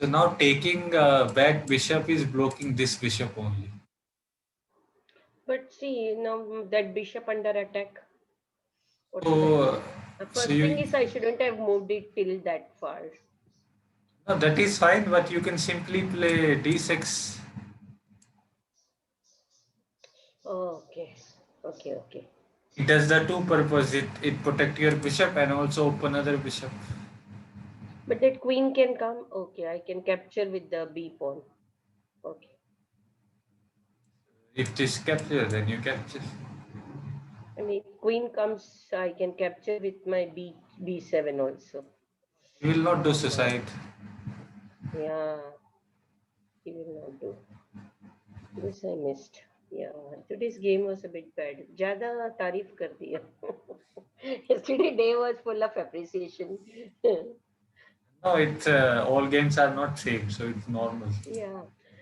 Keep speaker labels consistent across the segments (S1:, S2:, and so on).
S1: So now taking back bishop is blocking this bishop only.
S2: But see, now that bishop under attack, what should I
S1: So,
S2: do? The
S1: so
S2: first thing
S1: you
S2: is I shouldn't have moved it till that far.
S1: no, that is fine, but you can simply play d6.
S2: Oh, okay. Okay, okay.
S1: It does the two purpose. It protect your bishop and also open other bishop.
S2: But that queen can come. Okay, I can capture with the b pawn. Okay.
S1: If this capture, then you capture.
S2: And if queen comes, I can capture with my b7 also.
S1: You will not do
S2: Uh,
S1: suicide.
S2: yeah, he will not do. This I missed. Yeah, today's game was a bit bad. ज़्यादा तारीफ कर दिया. Yesterday day was full of appreciation.
S1: No, it's all games are not same, so it's normal.
S2: Yeah.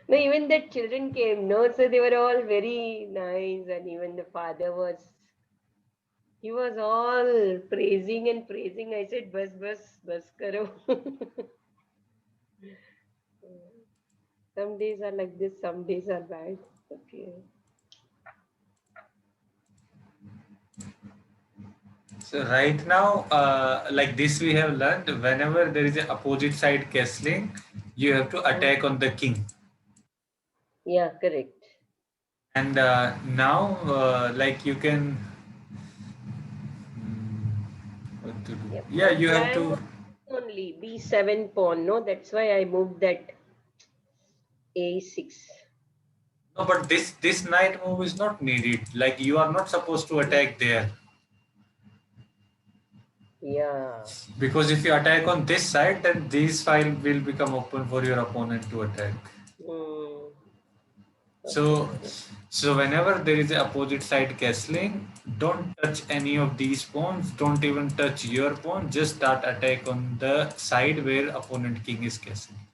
S2: No, even the children came, no, so they were all very nice, and even the father was, he was all praising and praising. I said, bas karo. Some days are like this, some days are bad. Okay.
S1: So right now, like this we have learned, whenever there is an opposite side castling, you have to
S2: Hmm.
S1: attack on the king.
S2: Yeah, correct.
S1: And now, like you can, what to do?
S2: Yeah,
S1: Yeah,
S2: my
S1: you have
S2: plan
S1: to.
S2: was only B7 pawn, no? That's why I moved that A6.
S1: No, but this knight move is not needed. Like you are not supposed to
S2: Mm.
S1: attack there
S2: Yeah.
S1: because if you attack on this side, then this file will become open for your opponent to attack.
S2: Mm. Okay,
S1: So,
S2: okay.
S1: so whenever there is a opposite side castling, don't touch any of these pawns. Don't even touch your pawn. Just start attack on the side where opponent king is castling.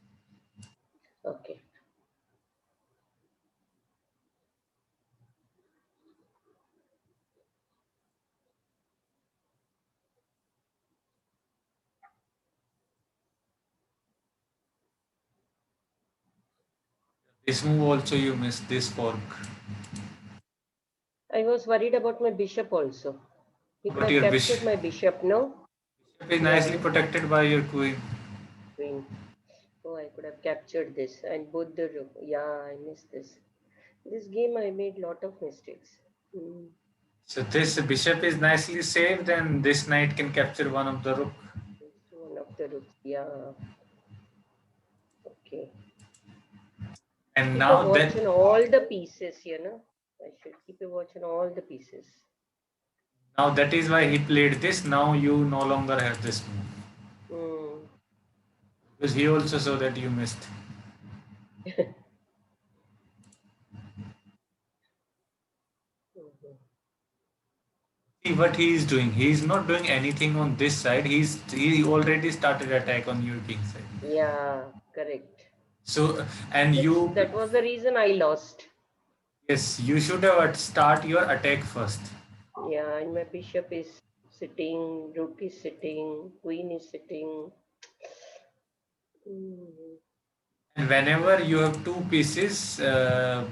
S2: Okay.
S1: This move also you miss this fork,
S2: I was worried about my bishop also. He could
S1: but
S2: have
S1: your
S2: captured my bishop, no?
S1: bishop is nicely
S2: Yeah,
S1: protected by your queen.
S2: queen. Oh, I could have captured this and both the rook. Yeah, I missed this. This game I made lot of mistakes. Mm.
S1: So this bishop is nicely saved, and this knight can capture one of the rook.
S2: One of the rooks. Yeah. Okay.
S1: And
S2: Keep a
S1: now that
S2: watch on all the pieces, you know. I should keep a watch on all the pieces.
S1: now that is why he played this. Now you no longer have this move
S2: Mm.
S1: because he also saw that you missed.
S2: Mhm.
S1: See what he is doing. He is not doing anything on this side. He already started attack on your king side.
S2: Yeah, correct.
S1: So and you
S2: That was the reason I lost.
S1: yes you should have start your attack first.
S2: Yeah, and my bishop is sitting, rook is sitting, queen is sitting. Mm.
S1: And whenever you have two pieces,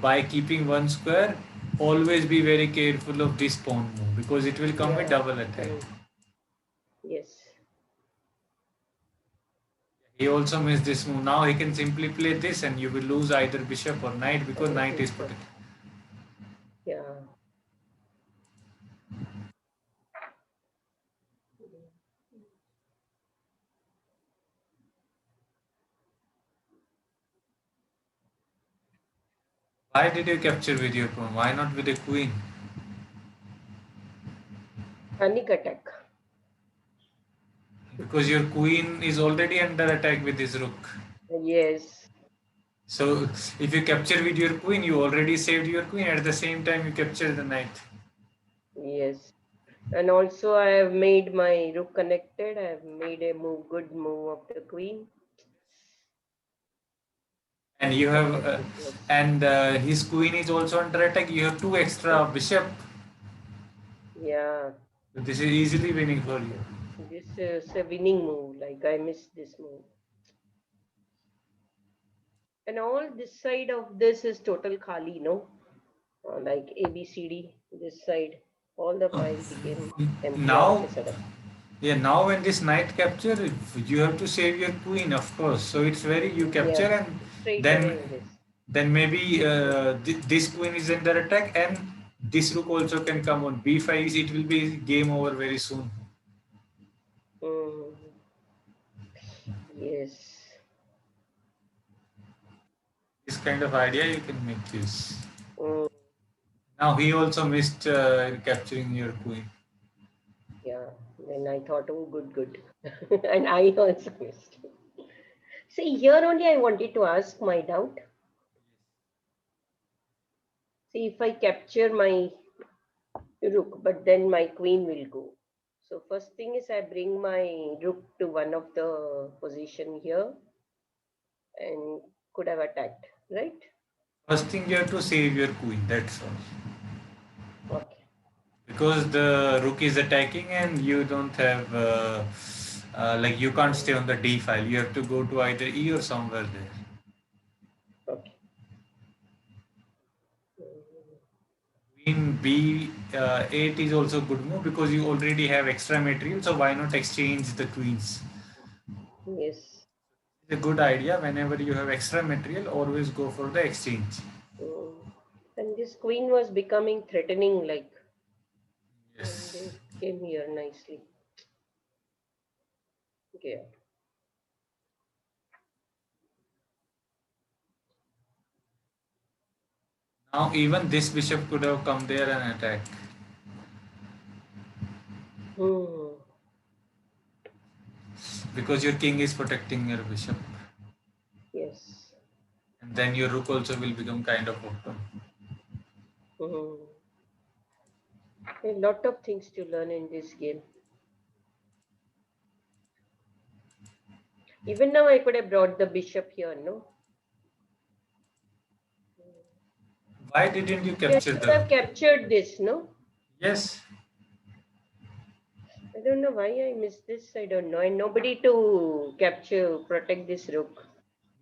S1: by keeping one square, always be very careful of this pawn move because it will come with
S2: Yeah.
S1: double attack.
S2: Mm. Yes.
S1: He also missed this move. Now he can simply play this and you will lose either bishop or knight because
S2: Other
S1: knight is
S2: bishop.
S1: protected.
S2: Yeah.
S1: Why did you capture with your pawn? Why not with a queen?
S2: Panic attack.
S1: Because your queen is already under attack with his rook.
S2: Yes.
S1: So if you capture with your queen, you already saved your queen. At the same time, you capture the knight.
S2: Yes. And also I have made my rook connected. I have made a good move of the queen.
S1: And you have,
S2: Perfect it was.
S1: and his queen is also under attack. You have two extra bishop.
S2: Yeah.
S1: So this is easily winning for you.
S2: This is a winning move. Like I missed this move. And all this side of this is total khali, no? Like ABCD, this side, all the piles became empty all of
S1: Now,
S2: a sudden.
S1: yeah, now when this knight capture, you have to save your queen, of course. So it's very you
S2: Yeah,
S1: capture and
S2: straight
S1: then
S2: away this.
S1: maybe this queen is under attack and this rook also can come on b5. It will be game over very soon.
S2: Mm, yes.
S1: This kind of idea you can make this.
S2: Mm,
S1: Now he also missed capturing your queen.
S2: yeah. Then I thought, oh, good, good. And I also missed. See, here only I wanted to ask my doubt. See, if I capture my rook, but then my queen will go. So first thing is I bring my rook to one of the position here and could have attacked, right?
S1: First thing you have to save your queen. That's all.
S2: Okay.
S1: Because the rook is attacking and you don't have like you can't stay on the d file. You have to go to either e or somewhere there.
S2: Okay.
S1: Queen b8 is also good move because you already have extra material. So why not exchange the queens?
S2: Yes.
S1: It's a good idea. Whenever you have extra material, always go for the exchange.
S2: Mm. And this queen was becoming threatening, like, and
S1: Yes.
S2: they came here nicely. Okay.
S1: Now even this bishop could have come there and attack
S2: Hmm.
S1: because your king is protecting your bishop,
S2: Yes.
S1: and then your rook also will become kind of open.
S2: Hmm. A lot of things to learn in this game. Even now, I could have brought the bishop here, no?
S1: Why didn't you
S2: Yeah, I
S1: capture
S2: could
S1: the
S2: have
S1: rook?
S2: captured this, no?
S1: Yes.
S2: I don't know why I missed this. I don't know. And nobody to capture, protect this rook.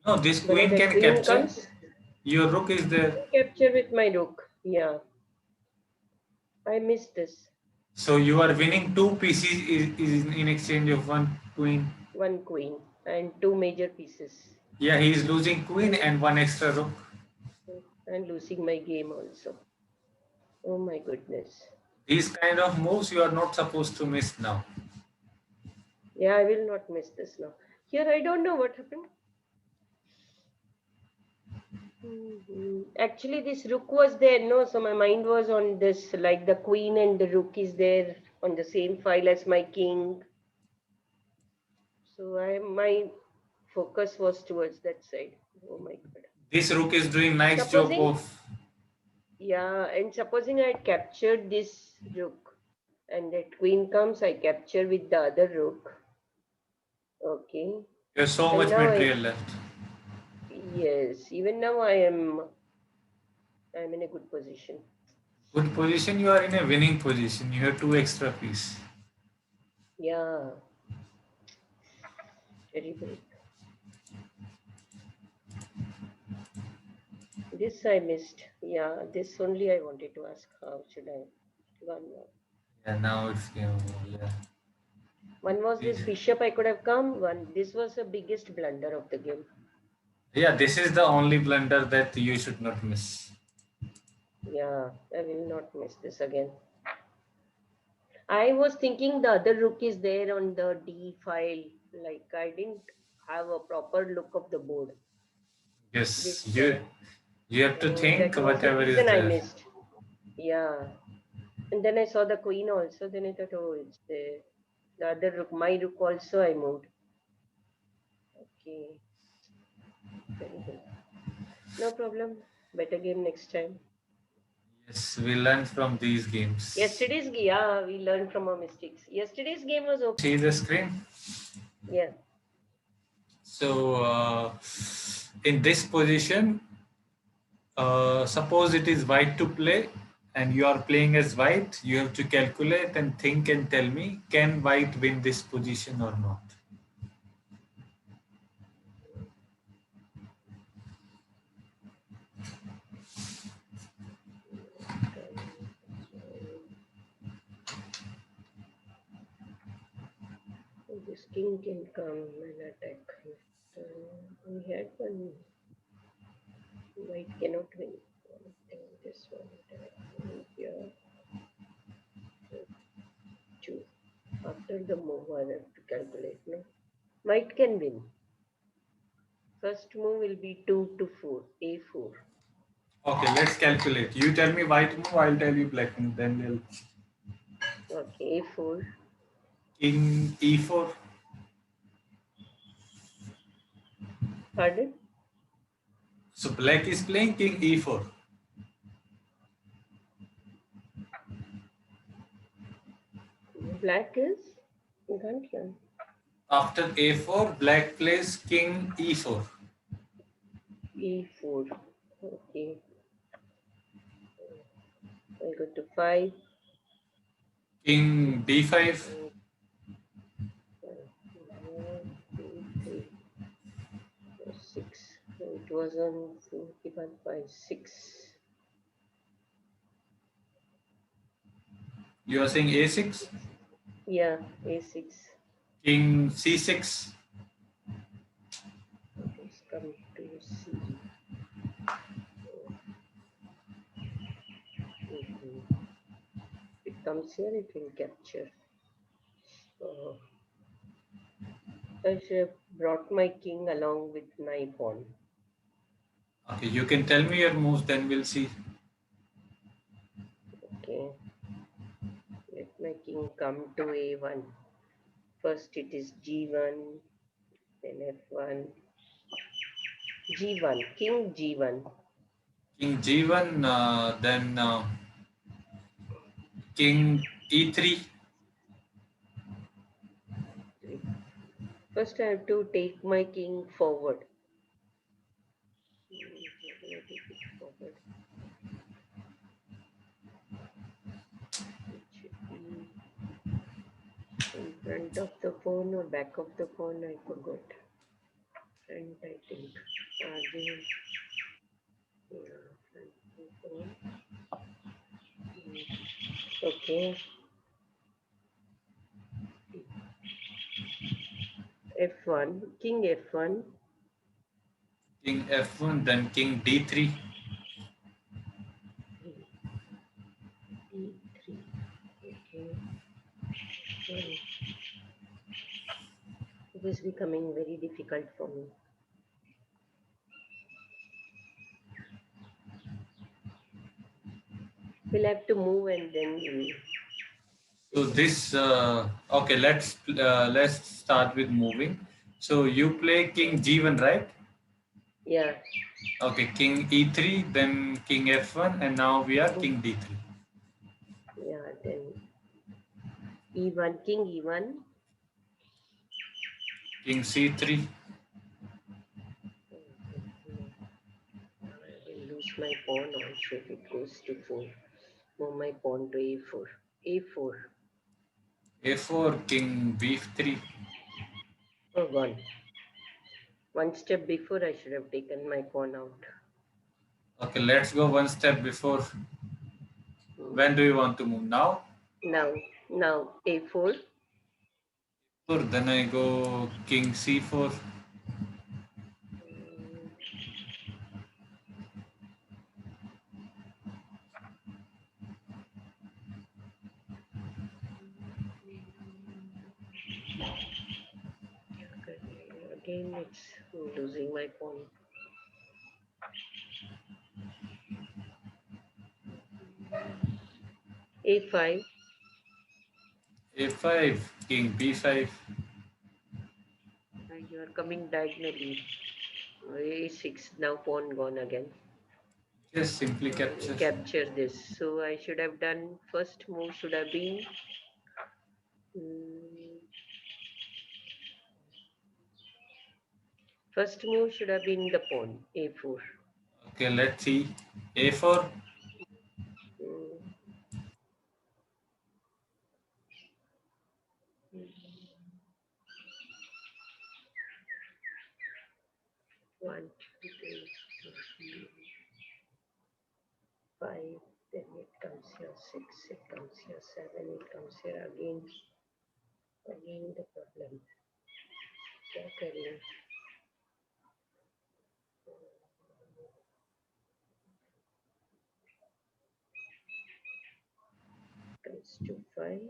S1: No, this
S2: When
S1: queen
S2: the
S1: can
S2: queen
S1: capture.
S2: comes,
S1: Your rook is there.
S2: capture with my rook. Yeah, I missed this.
S1: So you are winning two pieces is in exchange of one queen.
S2: One queen and two major pieces.
S1: Yeah, he is losing queen
S2: Mm,
S1: and one extra rook.
S2: and losing my game also. Oh my goodness.
S1: These kind of moves you are not supposed to miss now.
S2: Yeah, I will not miss this now. Here, I don't know what happened. Actually, this rook was there, no? So my mind was on this, like the queen and the rook is there on the same file as my king. So my focus was towards that side. Oh my god.
S1: This rook is doing nice job
S2: Supposing,
S1: of.
S2: yeah, and supposing I captured this rook and that queen comes, I capture with the other rook. Okay.
S1: There's so
S2: And
S1: much
S2: now
S1: material left.
S2: yes, even now I'm in a good position.
S1: Good position. You are in a winning position. You have two extra piece.
S2: Yeah, terrible. This I missed. Yeah, this only I wanted to ask. How should I? One more.
S1: Yeah, now it's game over. Yeah.
S2: One was this bishop I could have come. One, this was the biggest blunder of the game.
S1: Yeah, this is the only blunder that you should not miss.
S2: Yeah, I will not miss this again. I was thinking the other rook is there on the D file. Like I didn't have a proper look of the board.
S1: Yes,
S2: This,
S1: you have to think
S2: that was the
S1: whatever is
S2: reason I
S1: there.
S2: missed. Yeah, and then I saw the queen also. Then I thought, oh, it's there. The other rook, my rook also I moved. Okay, terrible. No problem. Better game next time.
S1: Yes, we learn from these games.
S2: Yeah, we learned from our mistakes. Yesterday's game was okay.
S1: See the screen?
S2: Yeah.
S1: So, in this position, suppose it is white to play and you are playing as white, you have to calculate and think and tell me, can white win this position or not?
S2: This king can come and attack. We had one. White cannot win. I think this one. Here, two. After the move, I have to calculate. No, white can win. First move will be 2 to 4. A4.
S1: Okay, let's calculate. You tell me white move, I'll tell you black move. Then we'll
S2: Okay, A4.
S1: king e4.
S2: Pardon?
S1: So black is playing king e4.
S2: Black is? You can't hear.
S1: After a4, black plays king e4.
S2: E4. Okay. I go to 5.
S1: King d5.
S2: 3, 6. It was on 4, 5, 6.
S1: You are saying a6.
S2: Yeah, A6.
S1: King c6.
S2: It has come to C. Mhm. If it comes here, it will capture. I should have brought my king along with my pawn.
S1: Okay, you can tell me your moves, then we'll see.
S2: Okay. Let my king come to A1. First it is G1, then F1, G1, king G1.
S1: King g1, then king e3.
S2: First I have to take my king forward. Forward. It should be in front of the phone or back of the phone, I forgot. Front, I think. Again, yeah, front of the phone. Okay. F1, king F1.
S1: King f1, then king d3.
S2: D3. Okay. It is becoming very difficult for me. We'll have to move and then we'll.
S1: So this okay. Let's start with moving. So you play king g1, right?
S2: Yeah.
S1: Okay, king e3, then king f1, and now we are king d3.
S2: Yeah. Then E1, king E1.
S1: King c3.
S2: I will lose my pawn also if it goes to 4. Move my pawn to A4. A4.
S1: a4, king b3.
S2: Oh, gone. One step before I should have taken my pawn out.
S1: Okay, let's go one step before. When do you want to move? Now?
S2: Now A4.
S1: Then I go king c4.
S2: Again, it's losing my pawn. A5.
S1: a5, king b5.
S2: You are coming diagonally. A6. Now pawn gone again.
S1: Just simply capture.
S2: Capture this. So I should have done first move should have been first move should have been the pawn A4.
S1: Okay, let's see. a4.
S2: Mm, 1, 2, 3, 4, 5. Then it comes here 6. It comes here 7. It comes here again. Again the problem. क्या करें? Comes to 5.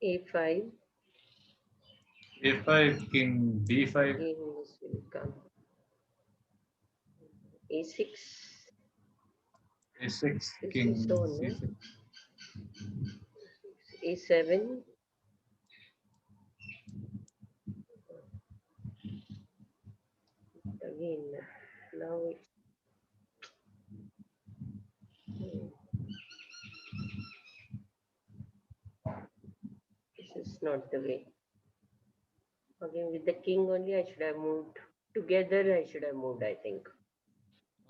S2: A5.
S1: A5, king D5.
S2: Again, this will come. A6.
S1: A6,
S2: This
S1: king
S2: is so, no?
S1: C6.
S2: A7. Again, now it's. This is not the way. Again, with the king only, I should have moved. Together, I should have moved, I think.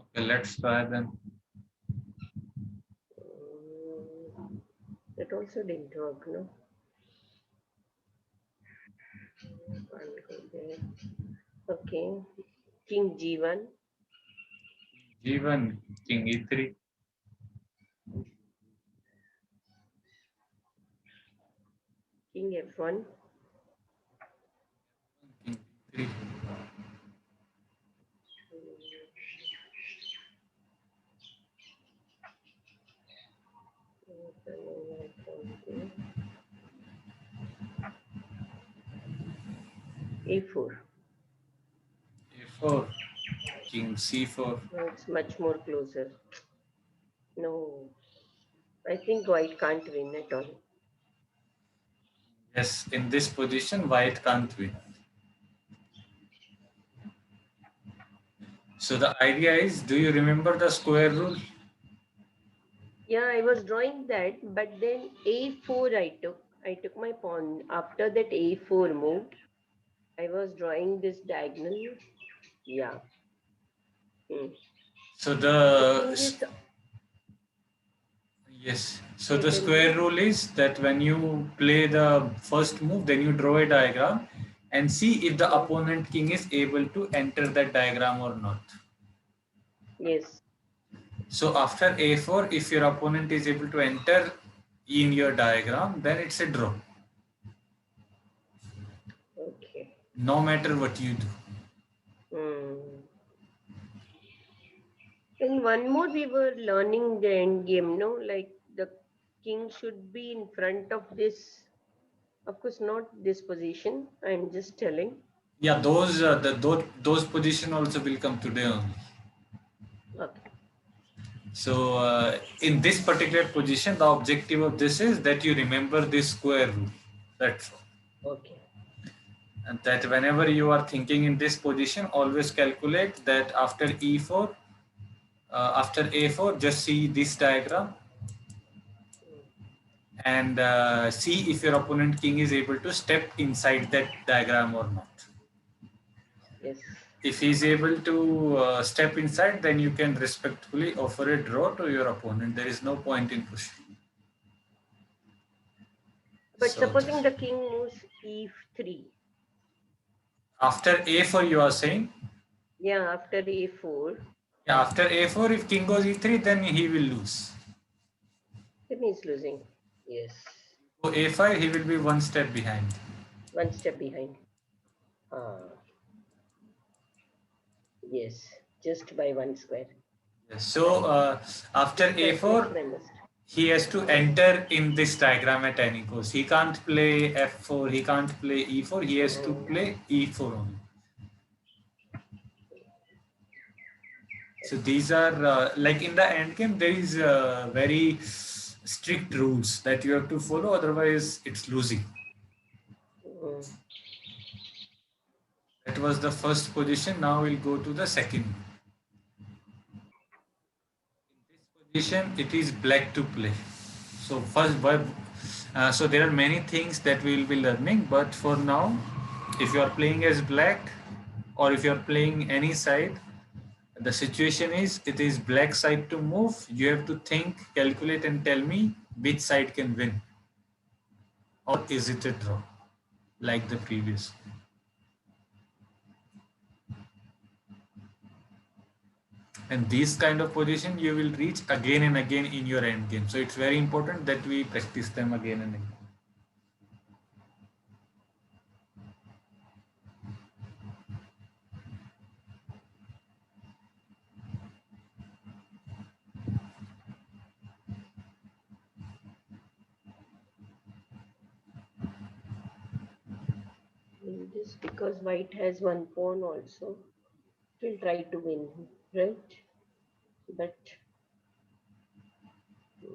S1: Okay, let's try then.
S2: That also didn't work, no? Can't go there. Okay. King G1.
S1: G1, king E3.
S2: King F1.
S1: King D3.
S2: A4.
S1: A4, king C4.
S2: No, it's much more closer. No, I think white can't win at all.
S1: Yes, in this position, white can't win. So the idea is, do you remember the square rule?
S2: Yeah, I was drawing that, but then A4 I took. I took my pawn. After that A4 moved, I was drawing this diagonal. Yeah.
S1: So
S2: The thing
S1: the
S2: is,
S1: yes. So
S2: yeah,
S1: the
S2: tell me.
S1: square rule is that when you play the first move, then you draw a diagram and see if the opponent king is able to enter that diagram or not.
S2: Yes.
S1: So after A4, if your opponent is able to enter in your diagram, then it's a draw,
S2: Okay.
S1: no matter what you do.
S2: Hmm. And one more, we were learning the end game, no? Like the king should be in front of this. Of course, not this position. I'm just telling.
S1: Yeah, those position also will come today only.
S2: Okay.
S1: So in this particular position, the objective of this is that you remember this square rule. That's all.
S2: Okay.
S1: And that whenever you are thinking in this position, always calculate that after E4, after A4, just see this diagram and see if your opponent king is able to step inside that diagram or not.
S2: Yes.
S1: If he is able to step inside, then you can respectfully offer a draw to your opponent. There is no point in pushing.
S2: But
S1: So
S2: supposing the king moves E3.
S1: after A4, you are saying?
S2: Yeah, after A4,
S1: Yeah, after A4, if king goes E3, then he will lose.
S2: then he's losing. Yes.
S1: So A5, he will be one step behind.
S2: One step behind. Yes. Just by one square.
S1: Yes. So after A4,
S2: Calculation I must.
S1: he has to enter in this diagram at any cost. He can't play F4, he can't play E4, he has to play E4 only. So these are like in the end game, there is very strict rules that you have to follow, otherwise it's losing. That was the first position. Now we'll go to the second. In this position, it is black to play. So first, so there are many things that we will be learning, but for now, if you are playing as black or if you are playing any side, the situation is it is black side to move. You have to think, calculate, and tell me which side can win, or is it a draw, like the previous. And this kind of position you will reach again and again in your end game. So it's very important that we practice them again and again.
S2: this because white has one pawn also. We'll try to win, right? But thank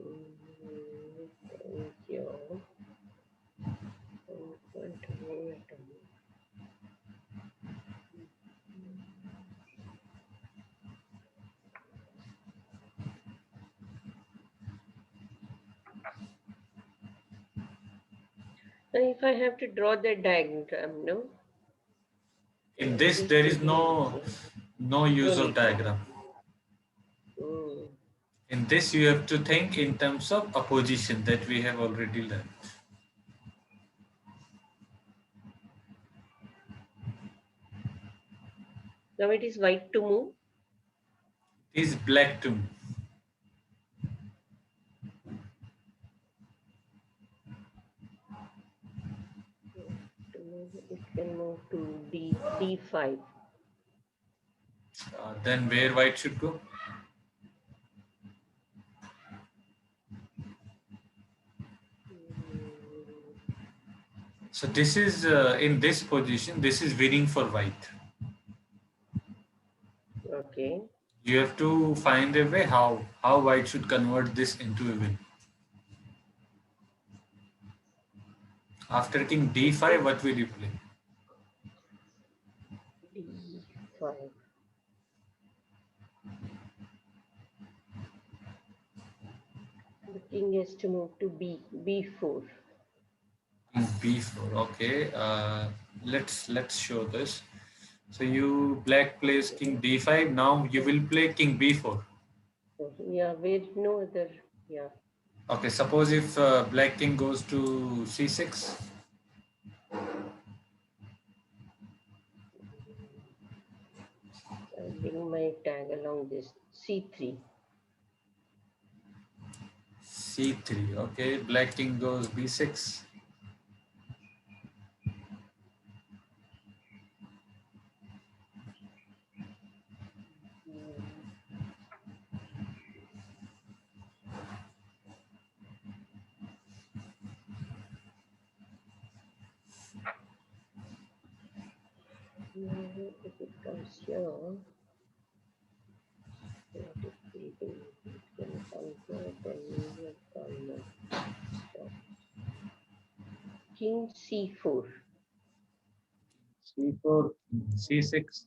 S2: you. I want to move it on. Now, if I have to draw the diagram, no?
S1: In this, there is no use of
S2: need.
S1: diagram.
S2: Mm.
S1: In this, you have to think in terms of opposition that we have already learned.
S2: Now it is white to move.
S1: It is black to move.
S2: It can move to D5.
S1: Then where white should go? So this is in this position, this is winning for white.
S2: Okay.
S1: You have to find a way how white should convert this into a win. After king d5, what will you play?
S2: D5. The king has to move to B4.
S1: King b4. Okay. Let's show this. So you black plays king d5. Now you will play king b4.
S2: Yeah, where no other. Yeah.
S1: Okay. Suppose if black king goes to c6.
S2: I bring my tag along this C3.
S1: c3. Okay. Black king goes b6.
S2: Now, if it comes here, what it will do? It can come here, then it will come stop. King C4.
S1: c4, c6.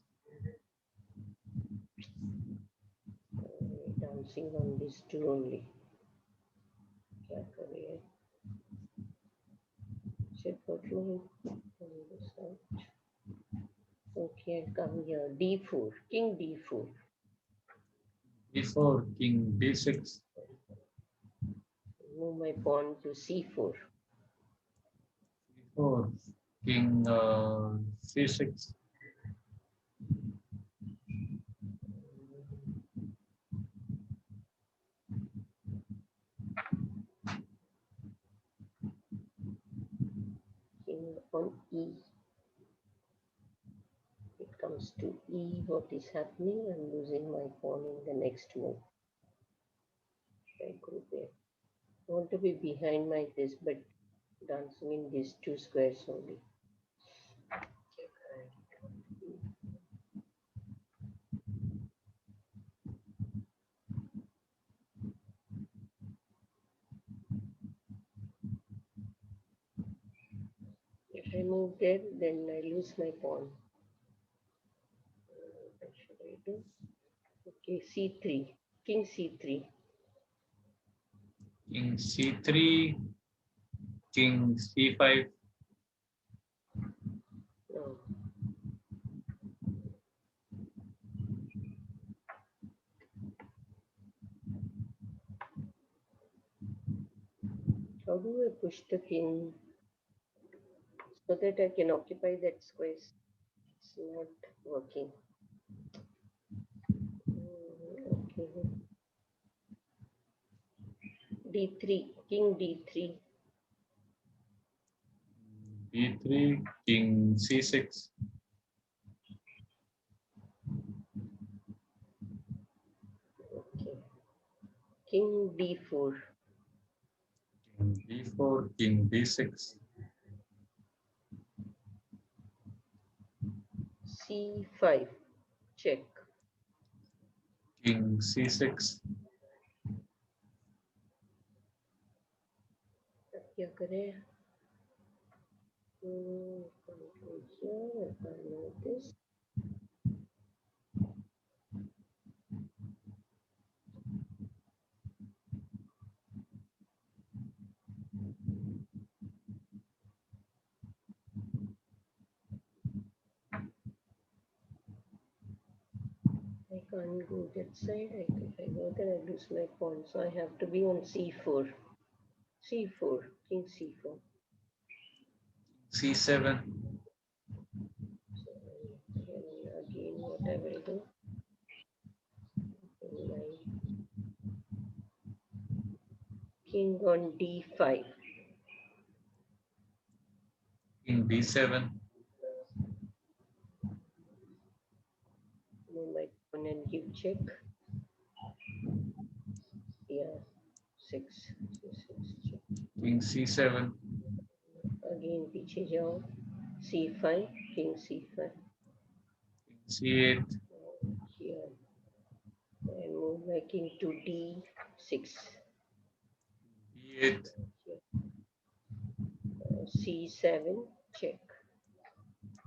S2: Dancing on these two only. क्या करें? Check what line on this side. Okay, I'll come here. D4. King D4.
S1: d4, king b6.
S2: Move my pawn to C4.
S1: c4, king c6.
S2: King on E. It comes to E. What is happening? I'm losing my pawn in the next move. Should I go there? I want to be behind my this, but dancing in these two squares only. If I move there, then I lose my pawn. What should I do? Okay, C3. King C3.
S1: King c3, king c5.
S2: No. How do I push the king so that I can occupy that space? It's not working. Okay. D3. King D3.
S1: b3, king c6.
S2: Okay. King D4.
S1: King b4, king b6.
S2: C5 check.
S1: King C6.
S2: अब क्या करें? Control here, if I know this. I can't go that side. If I go there, I lose my pawn. So I have to be on C4. C4, King C4.
S1: C7.
S2: So again, what I will do? King on D5.
S1: King D7.
S2: Move my pawn and give check. Yeah, 6. Check.
S1: King C7.
S2: Again पीछे जाओ. C5, King C5.
S1: C8.
S2: Here. And move my king to D6.
S1: B8.
S2: C7, check.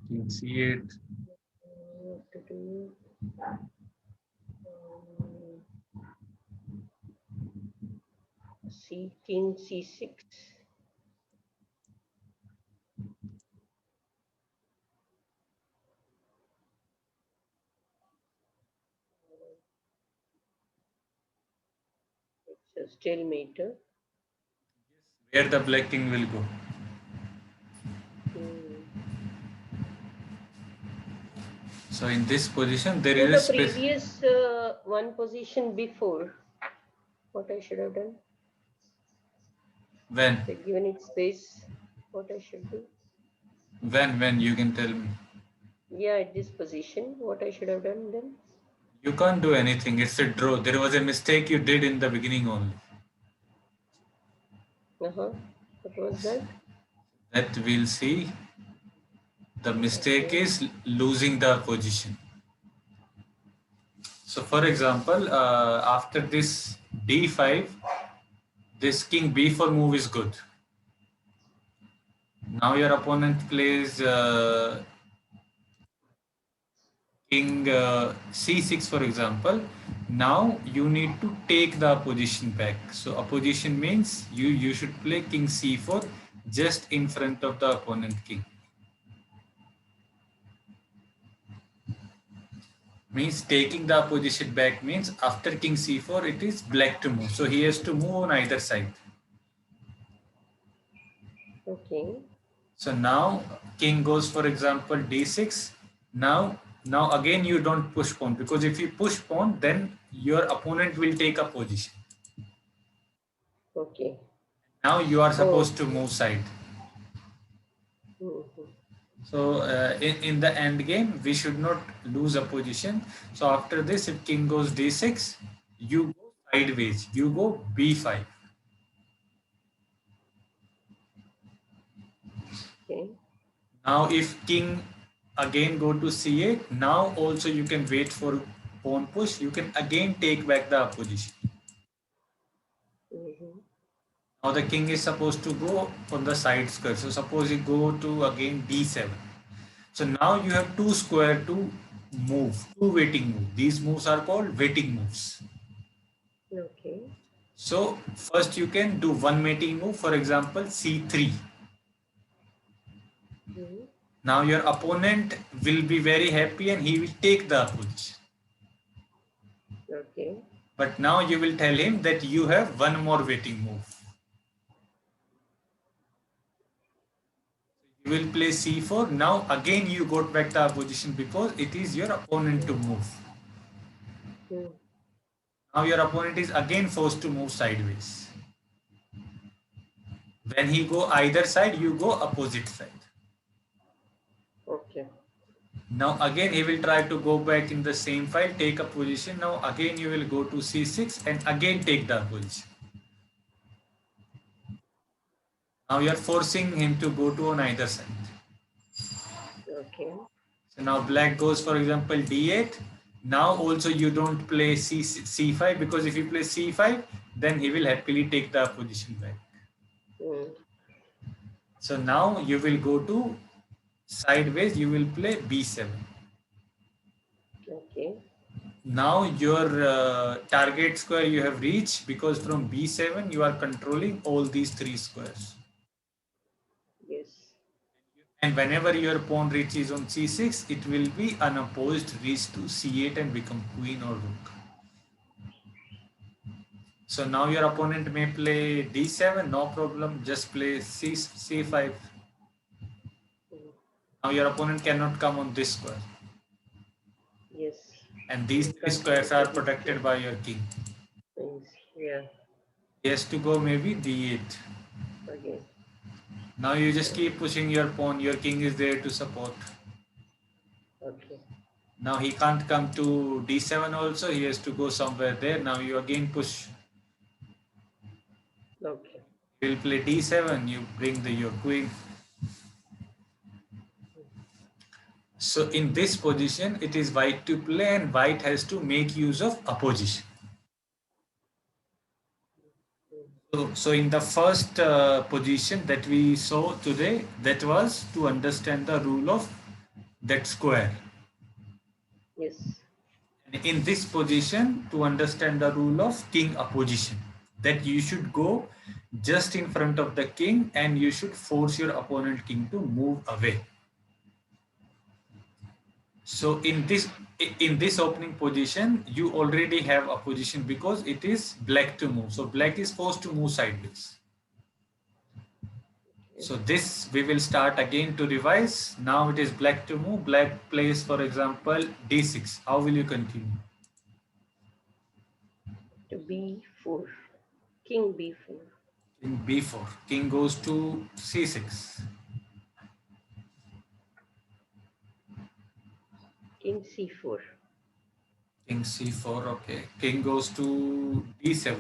S1: King C8.
S2: What to do? King C6. It's a stalemate.
S1: Where the black king will go. So in this position, there is
S2: the previous one position before, what I should have done?
S1: When?
S2: Given it space, what I should do?
S1: When you can tell me.
S2: Yeah, at this position, what I should have done then?
S1: You can't do anything. It's a draw. There was a mistake you did in the beginning only.
S2: What was that?
S1: That we'll see. The mistake is losing the position. So for example, after this D5, this king B4 move is good. Now your opponent plays king C6, for example. Now you need to take the opposition back. So opposition means you should play king C4 just in front of the opponent king. Means taking the opposition back means after king C4 it is black to move. So he has to move on either side.
S2: Okay.
S1: So now king goes, for example, D6. Now again you don't push pawn, because if you push pawn, then your opponent will take a position.
S2: Okay.
S1: Now you are supposed to move side. So in the end game, we should not lose a position. So after this, if king goes D6, you go sideways. You go B5.
S2: Okay.
S1: Now if king again go to C8, now also you can wait for pawn push. You can again take back the opposition. Now the king is supposed to go on the side square. So suppose you go to again D7. So now you have two square to move, two waiting moves. These moves are called waiting moves.
S2: Okay.
S1: So first you can do one mating move, for example, C3. Now your opponent will be very happy and he will take the opposition.
S2: Okay.
S1: But now you will tell him that you have one more waiting move. You will play C4. Now again you got back the opposition because it is your opponent to move. Now your opponent is again forced to move sideways. When he go either side, you go opposite side.
S2: Okay.
S1: Now again he will try to go back in the same file, take a position. Now again you will go to C6 and again take the position. Now you are forcing him to go to on either side.
S2: Okay.
S1: So now black goes, for example, d8. Now also you don't play c5, because if you play c5, then he will happily take the position back.
S2: Mm.
S1: So now you will go to sideways, you will play b7.
S2: Okay.
S1: Now your target square you have reached, because from b7 you are controlling all these three squares.
S2: Yes.
S1: And whenever your pawn reaches on c6, it will be unopposed reach to c8 and become queen or rook. So now your opponent may play d7, no problem, just play c5.
S2: Mm.
S1: Now your opponent cannot come on this square.
S2: Yes.
S1: And these
S2: You
S1: three
S2: can't come
S1: squares
S2: to
S1: are
S2: this
S1: protected
S2: place.
S1: by your king.
S2: Yes. Yeah.
S1: He has to go maybe d8.
S2: Again.
S1: Now you just keep pushing your pawn, your king is there to support.
S2: Okay.
S1: Now he can't come to d7 also, he has to go somewhere there. Now you again push.
S2: Okay.
S1: He will play d7, you bring your queen. So in this position, it is white to play, and white has to make use of opposition. So in the first position that we saw today, that was to understand the rule of that square.
S2: Yes.
S1: And in this position, to understand the rule of king opposition, that you should go just in front of the king and you should force your opponent king to move away. So in this opening position, you already have opposition because it is black to move. So black is forced to move sideways.
S2: Okay.
S1: So this we will start again to revise. Now it is black to move. Black plays, for example, d6. How will you continue?
S2: To B4. King B4.
S1: King b4. King goes to c6.
S2: King C4.
S1: King c4. Okay. King goes to d7.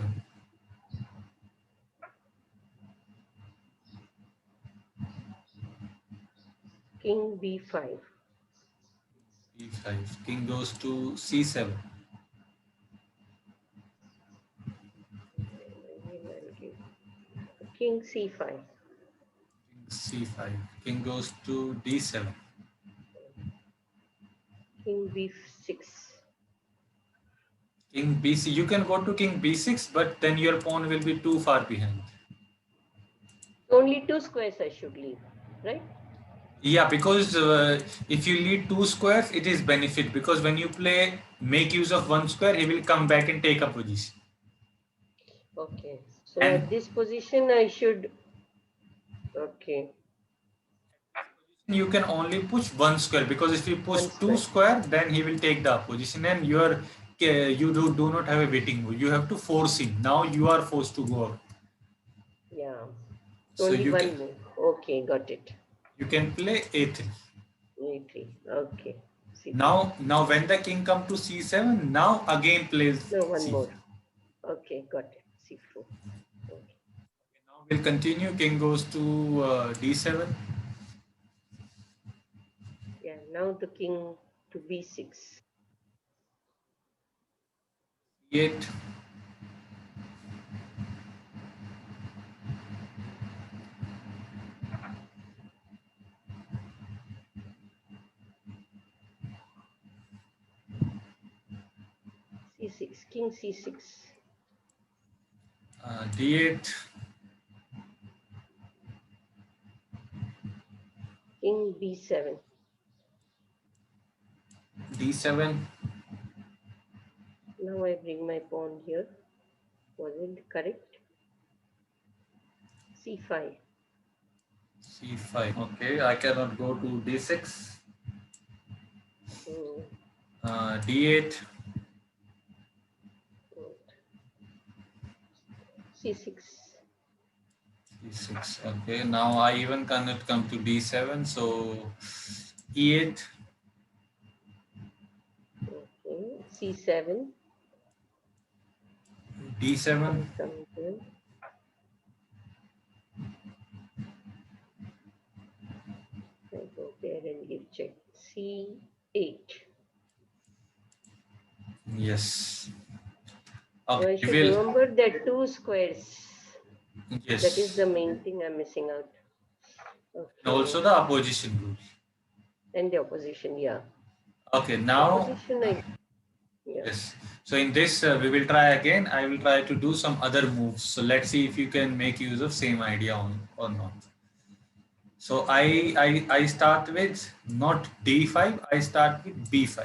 S2: King B5.
S1: b5. King goes to c7.
S2: Again, I'll give King C5.
S1: King c5. King goes to d7.
S2: King B6.
S1: King bc. You can go to king b6, but then your pawn will be too far behind.
S2: Only two squares I should leave, right?
S1: Yeah, because if you lead two squares, it is benefit, because when you play make use of one square, he will come back and take a position.
S2: Okay. So
S1: And
S2: at this position, I should. Okay.
S1: you can only push one square, because if you push
S2: One
S1: two
S2: square.
S1: square, then he will take the opposition, and you do not have a waiting move. You have to force him. Now you are forced to go out.
S2: Yeah.
S1: So
S2: Only one move. Okay, got it.
S1: you can play a3.
S2: A3. Okay. C3.
S1: Now when the king come to c7, now again plays
S2: No, one
S1: c4.
S2: more. Okay, got it. C4. Okay.
S1: Now we'll continue. King goes to d7.
S2: Yeah, now the king to B6.
S1: e8.
S2: C6. King C6.
S1: d8.
S2: King B7.
S1: d7.
S2: Now I bring my pawn here. Was it correct? C5.
S1: c5. Okay, I cannot go to d6.
S2: Hmm.
S1: d8.
S2: C6.
S1: c6. Okay, now I even cannot come to d7. So e8.
S2: Okay. C7.
S1: d7.
S2: King comes here. I go there and give check. C. 8.
S1: Yes.
S2: So I
S1: Okay,
S2: should
S1: we will.
S2: remember the 2 squares. That is the
S1: Yes.
S2: main thing I'm missing out.
S1: And also
S2: Okay.
S1: the opposition rule.
S2: And the opposition, yeah.
S1: Okay, now,
S2: Opposition, I, yeah.
S1: yes. So in this, we will try again. I will try to do some other moves. So let's see if you can make use of same idea on or not. So
S2: Okay.
S1: I start with not D5, I start with B5.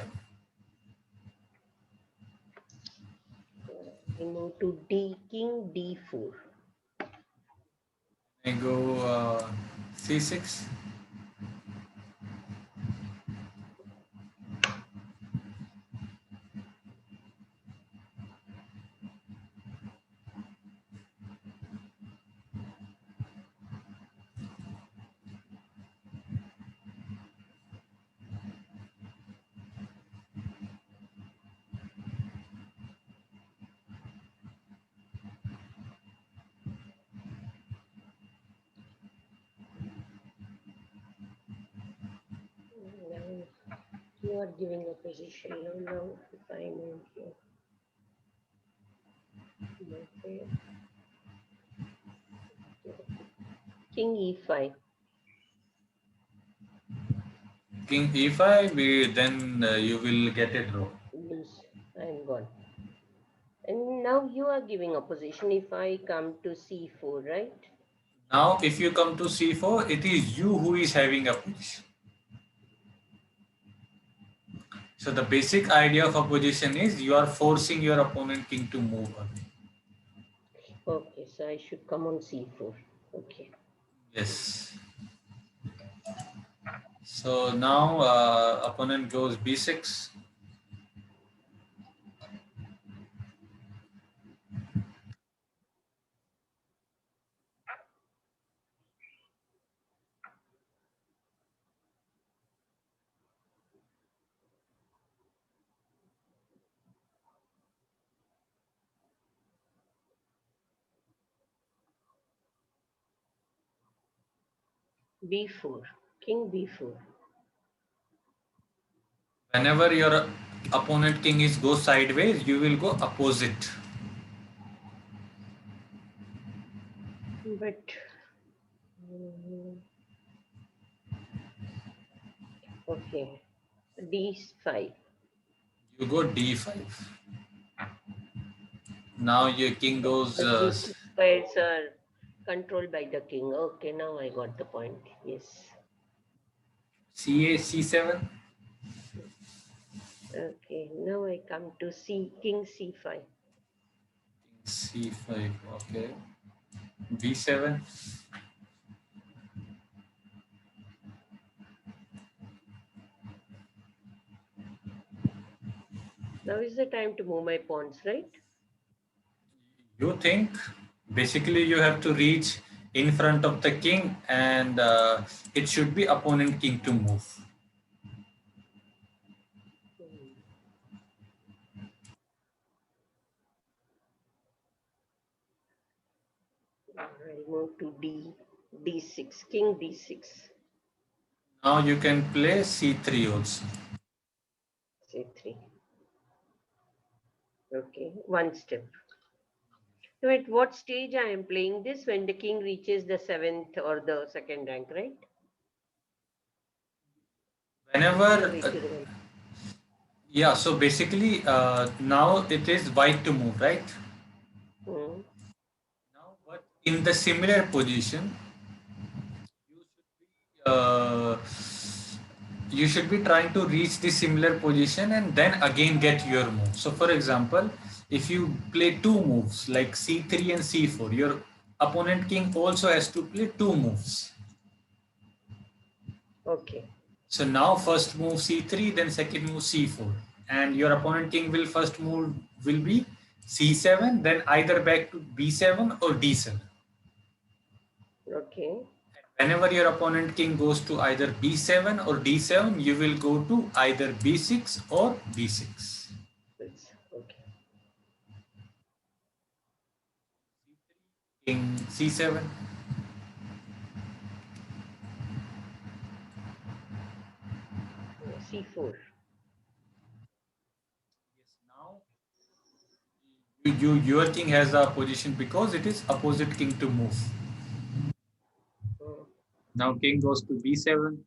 S2: I move to D, King D4.
S1: I go C6.
S2: Now you are giving a position. Now if I move here, move here. King E5.
S1: King E5, then you will get a draw.
S2: Lose. I'm gone. And now you are giving opposition if I come to C4, right?
S1: Now, if you come to C4, it is you who is having a position. So the basic idea of opposition is you are forcing your opponent king to move away.
S2: Okay, so I should come on C4. Okay.
S1: Yes. So now opponent goes B6.
S2: B4. King B4.
S1: Whenever your opponent king is go sideways, you will go opposite.
S2: But mm, okay. D5.
S1: You go D5. Now your king goes
S2: But these squares are controlled by the king. Okay, now I got the point. Yes.
S1: CA C7.
S2: Okay, now I come to C, King C5.
S1: C5. Okay. B7.
S2: Now is the time to move my pawns, right?
S1: You think basically you have to reach in front of the king and it should be opponent king to move.
S2: Hmm. I move to D6, King D6,
S1: Now you can play C3 also.
S2: C3. Okay, one step. So at what stage I am playing this? When the king reaches the 7th or the second rank, right? The
S1: Whenever,
S2: way to remember.
S1: yeah, so basically now it is white to move, right?
S2: Hmm.
S1: Now, but in the similar position, uh, you should be trying to reach the similar position and then again get your move. So, for example, if you play two moves like c3 and c4, your opponent king also has to play two moves.
S2: Okay.
S1: So now first move c3, then second move c4, and your opponent king will first move will be c7, then either back to b7 or d7.
S2: Okay.
S1: Whenever your opponent king goes to either b7 or d7, you will go to either b6 or d6.
S2: Okay.
S1: King c7.
S2: C4.
S1: Your king has a position because it is opposite king to move.
S2: Mm.
S1: Now king goes to b7.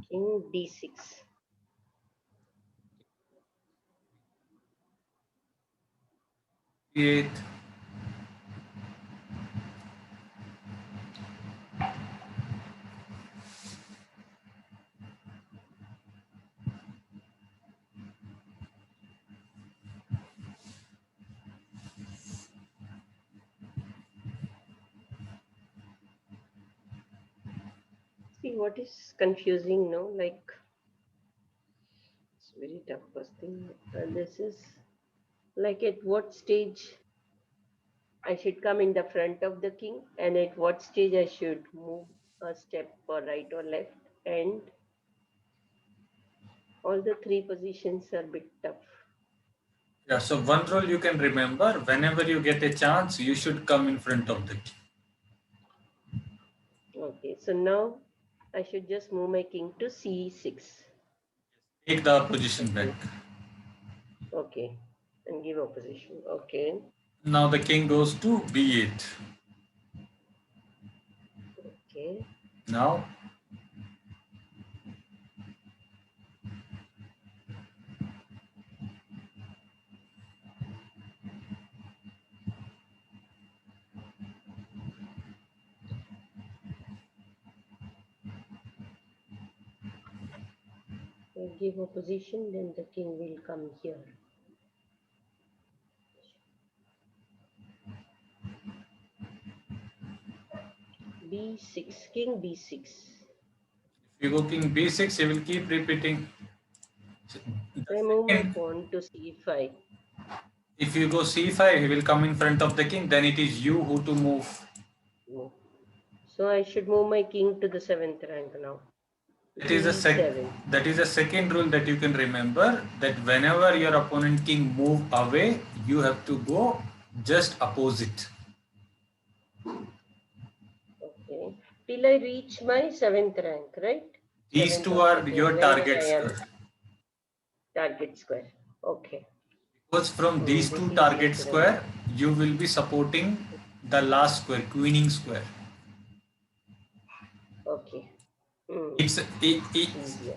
S2: King d6.
S1: d8.
S2: See what is confusing now? Like it's very tough question. This is like at what stage I should come in the front of the king, and at what stage I should move a step or right or left, and all the three positions are a bit tough.
S1: Yeah, so one rule you can remember, whenever you get a chance, you should come in front of the king.
S2: Okay, so now I should just move my king to c6.
S1: Take the position back.
S2: Okay, okay, and give opposition. Okay,
S1: Now the king goes to b8.
S2: okay,
S1: Now
S2: I give opposition, then the king will come here. b6, king b6.
S1: if you go king b6, he will keep repeating.
S2: So I move my pawn to c5.
S1: If you go c5, he will come in front of the king. Then it is you who to move.
S2: No. So I should move my king to the 7th rank now.
S1: That is
S2: d7.
S1: that is a second rule that you can remember, that whenever your opponent king move away, you have to go just opposite.
S2: Okay. Till I reach my 7th rank, right?
S1: These
S2: 7th
S1: two
S2: or
S1: are
S2: 2nd,
S1: your
S2: wherever
S1: target
S2: I am.
S1: square.
S2: Target square. Okay.
S1: Because from these
S2: This
S1: two
S2: is
S1: target
S2: yes, right.
S1: square, you will be supporting the last square, queening square.
S2: Okay.
S1: It's
S2: Easier.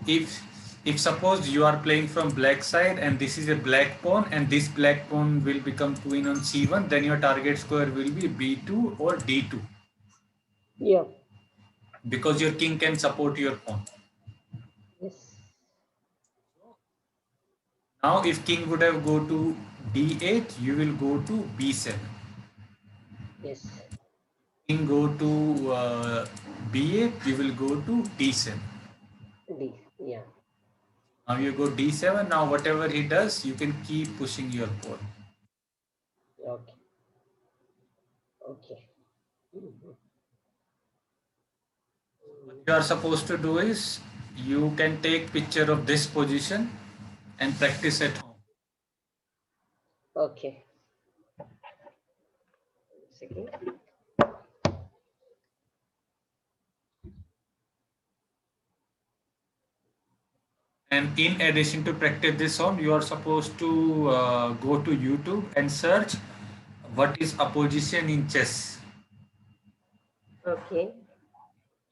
S1: if suppose you are playing from black side and this is a black pawn and this black pawn will become queen on c1, then your target square will be b2 or d2,
S2: Yeah.
S1: because your king can support your pawn.
S2: Yes.
S1: Now if king would have go to d8, you will go to b7.
S2: Yes.
S1: King go to b8, you will go to d7.
S2: D. Yeah.
S1: Now you go d7. Now whatever he does, you can keep pushing your pawn.
S2: Okay. Okay. Mhm.
S1: What you are supposed to do is, you can take picture of this position and practice at home.
S2: Okay. Second.
S1: And in addition to practice this home, you are supposed to go to YouTube and search what is opposition in chess,
S2: Okay.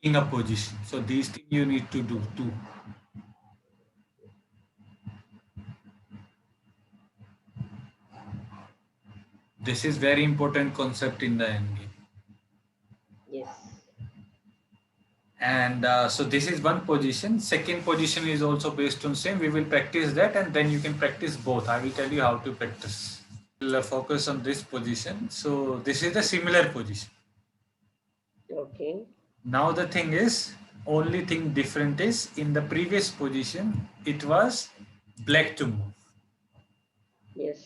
S1: in opposition. So these things you need to do too. This is very important concept in the endgame.
S2: Yes.
S1: And so this is one position. Second position is also based on same. We will practice that and then you can practice both. I will tell you how to practice. We'll focus on this position. So this is the similar position.
S2: Okay.
S1: Now the thing is, only thing different is, in the previous position, it was black to move.
S2: Yes.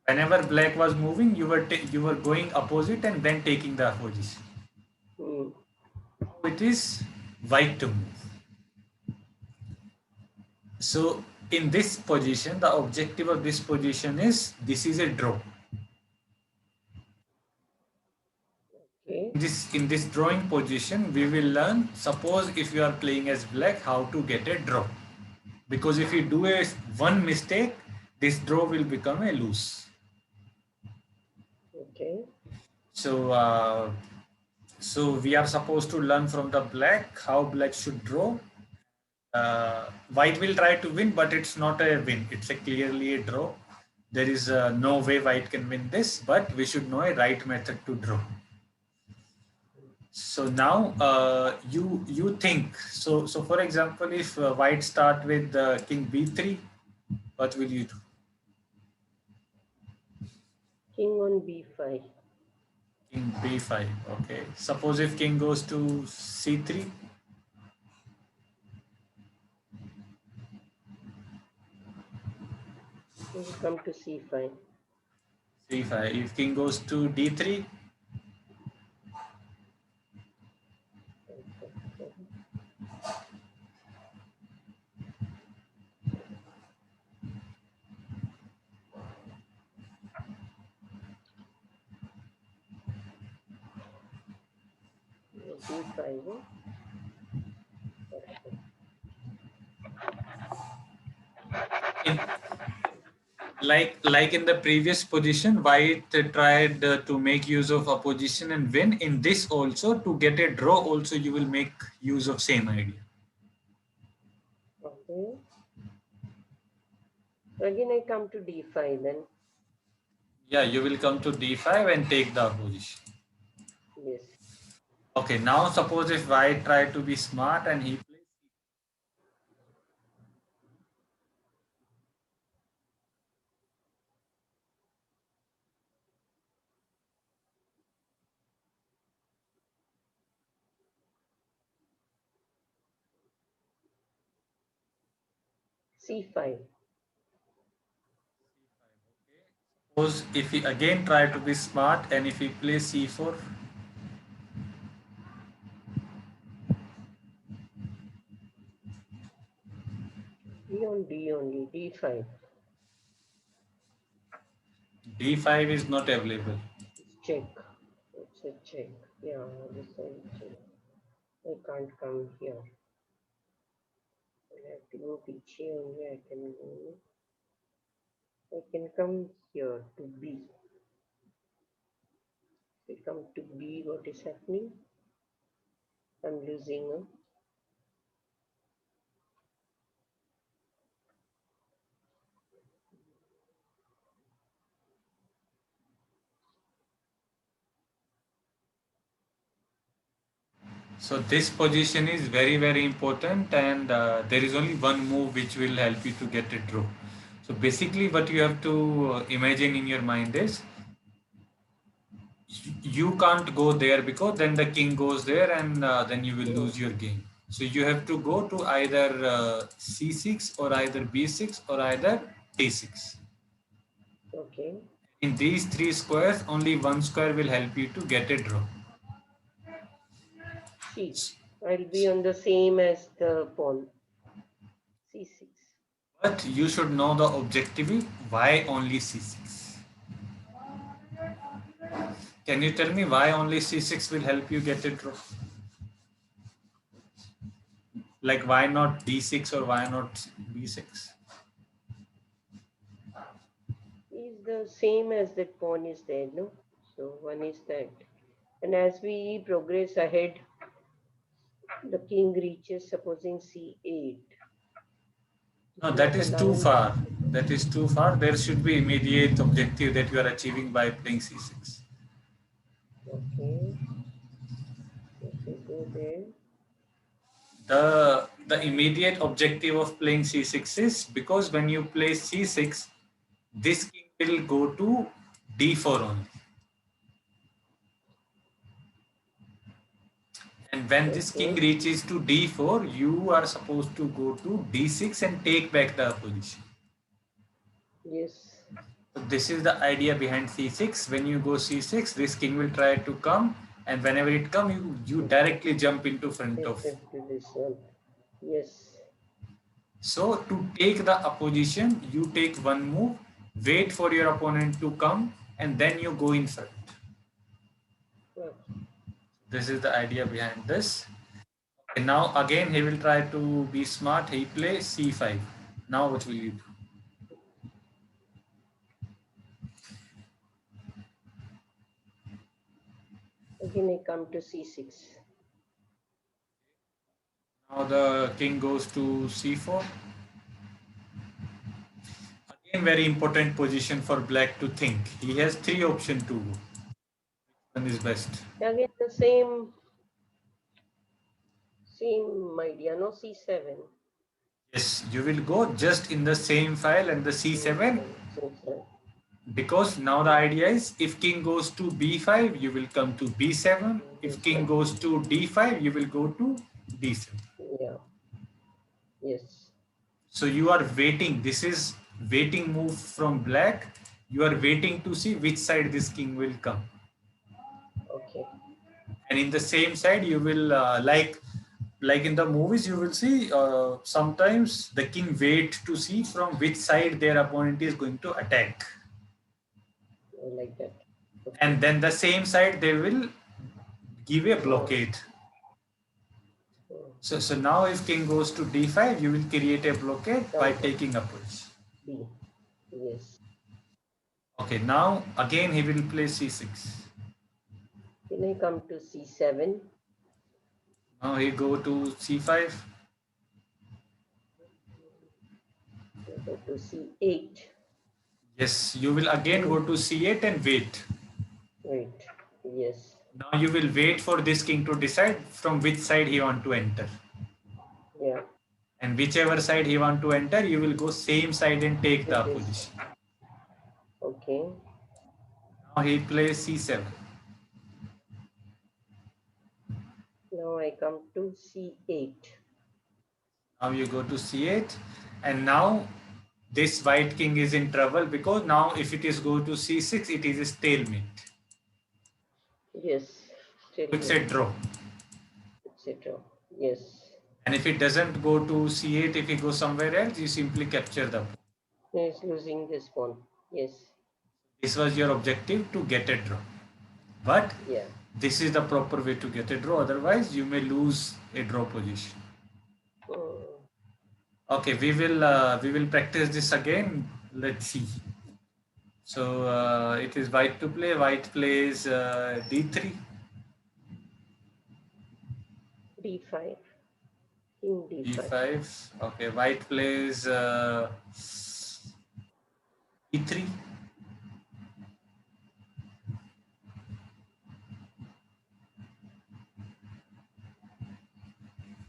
S1: Whenever black was moving, you were going opposite and then taking the position.
S2: Mm.
S1: Now it is white to move. So in this position, the objective of this position is, this is a draw.
S2: Okay.
S1: This in this drawing position, we will learn, suppose if you are playing as black, how to get a draw. Because if you do a one mistake, this draw will become a loose.
S2: Okay.
S1: So we are supposed to learn from the black how black should draw. White will try to win, but it's not a win. It's a clearly a draw. There is no way white can win this, but we should know a right method to draw. So now you think. So for example, if white start with king b3, what will you do?
S2: King on b5.
S1: King b5. Okay. Suppose if king goes to c3.
S2: He will come to c5.
S1: c5. If king goes to d3.
S2: b5.
S1: Like in the previous position, white tried to make use of opposition and win. In this also, to get a draw also, you will make use of same idea.
S2: Okay. Again, I come to d5 then.
S1: Yeah, you will come to d5 and take the opposition.
S2: Yes.
S1: Okay, now suppose if white try to be smart and he plays
S2: c5.
S1: suppose if he again try to be smart and if he plays c4.
S2: D on D only, d5.
S1: d5 is not available.
S2: It's check. It's a check. Yeah, this side check. I can't come here. I have to go piche only. I can come here to B. I come to B, what is happening? I'm losing.
S1: So this position is very important, and there is only one move which will help you to get a draw. So basically what you have to imagine in your mind is you can't go there because then the king goes there and then you will lose your game. So you have to go to either c6 or either b6 or either d6.
S2: Okay.
S1: In these three squares, only one square will help you to get a draw.
S2: C. I'll be on the same as the pawn. C6.
S1: But you should know the objective. Why only c6? Can you tell me why only c6 will help you get a draw? Like why not d6 or why not b6?
S2: Is the same as that pawn is there, no? So one is that. And as we progress ahead, the king reaches, supposing c8.
S1: No, that is too far. That is too far. There should be immediate objective that you are achieving by playing c6.
S2: Okay. If we go there.
S1: The immediate objective of playing c6 is because when you play c6, this king will go to d4 only. And when this king reaches to d4, you are supposed to go to d6 and take back the position.
S2: Yes.
S1: So this is the idea behind c6. When you go c6, this king will try to come, and whenever it comes, you directly jump into front of.
S2: This one. Yes.
S1: So to take the opposition, you take one move, wait for your opponent to come, and then you go in front. This is the idea behind this. Okay, now again he will try to be smart. He plays c5. Now what will you do?
S2: Again, I come to c6.
S1: Now the king goes to c4. Again, very important position for black to think. He has three options to go. Which one is best?
S2: Again, the same idea, no, c7.
S1: Yes, you will go just in the same file and the c7,
S2: C7.
S1: because now the idea is if king goes to b5, you will come to b7. If king goes to d5, you will go to d7.
S2: Yeah. Yes.
S1: So you are waiting. This is waiting move from black. You are waiting to see which side this king will come.
S2: Okay.
S1: And in the same side, you will like in the movies, you will see sometimes the king wait to see from which side their opponent is going to attack.
S2: I like that. Okay.
S1: And then the same side they will give a blockade. So now if king goes to d5, you will create a blockade by taking a position.
S2: B. Yes.
S1: Okay, now again he will play c6.
S2: Then I come to c7.
S1: Now he go to c5.
S2: Go to c8.
S1: Yes, you will again go to c8 and wait.
S2: Wait. Yes.
S1: Now you will wait for this king to decide from which side he want to enter.
S2: Yeah.
S1: And whichever side he want to enter, you will go same side and take the
S2: It is.
S1: position.
S2: Okay.
S1: Now he plays c7.
S2: Now I come to c8.
S1: Now you go to c8, and now this white king is in trouble, because now if it is go to c6, it is a stalemate.
S2: Yes.
S1: It's a draw.
S2: Etc. Yes.
S1: And if it doesn't go to c8, if it goes somewhere else, you simply capture the pawn.
S2: He is losing this pawn. Yes.
S1: This was your objective, to get a draw. But
S2: yeah,
S1: this is the proper way to get a draw. Otherwise, you may lose a draw position. Okay, we will practice this again. Let's see. So it is white to play. White plays d3.
S2: d5. King d5.
S1: d5. Okay, white plays e3.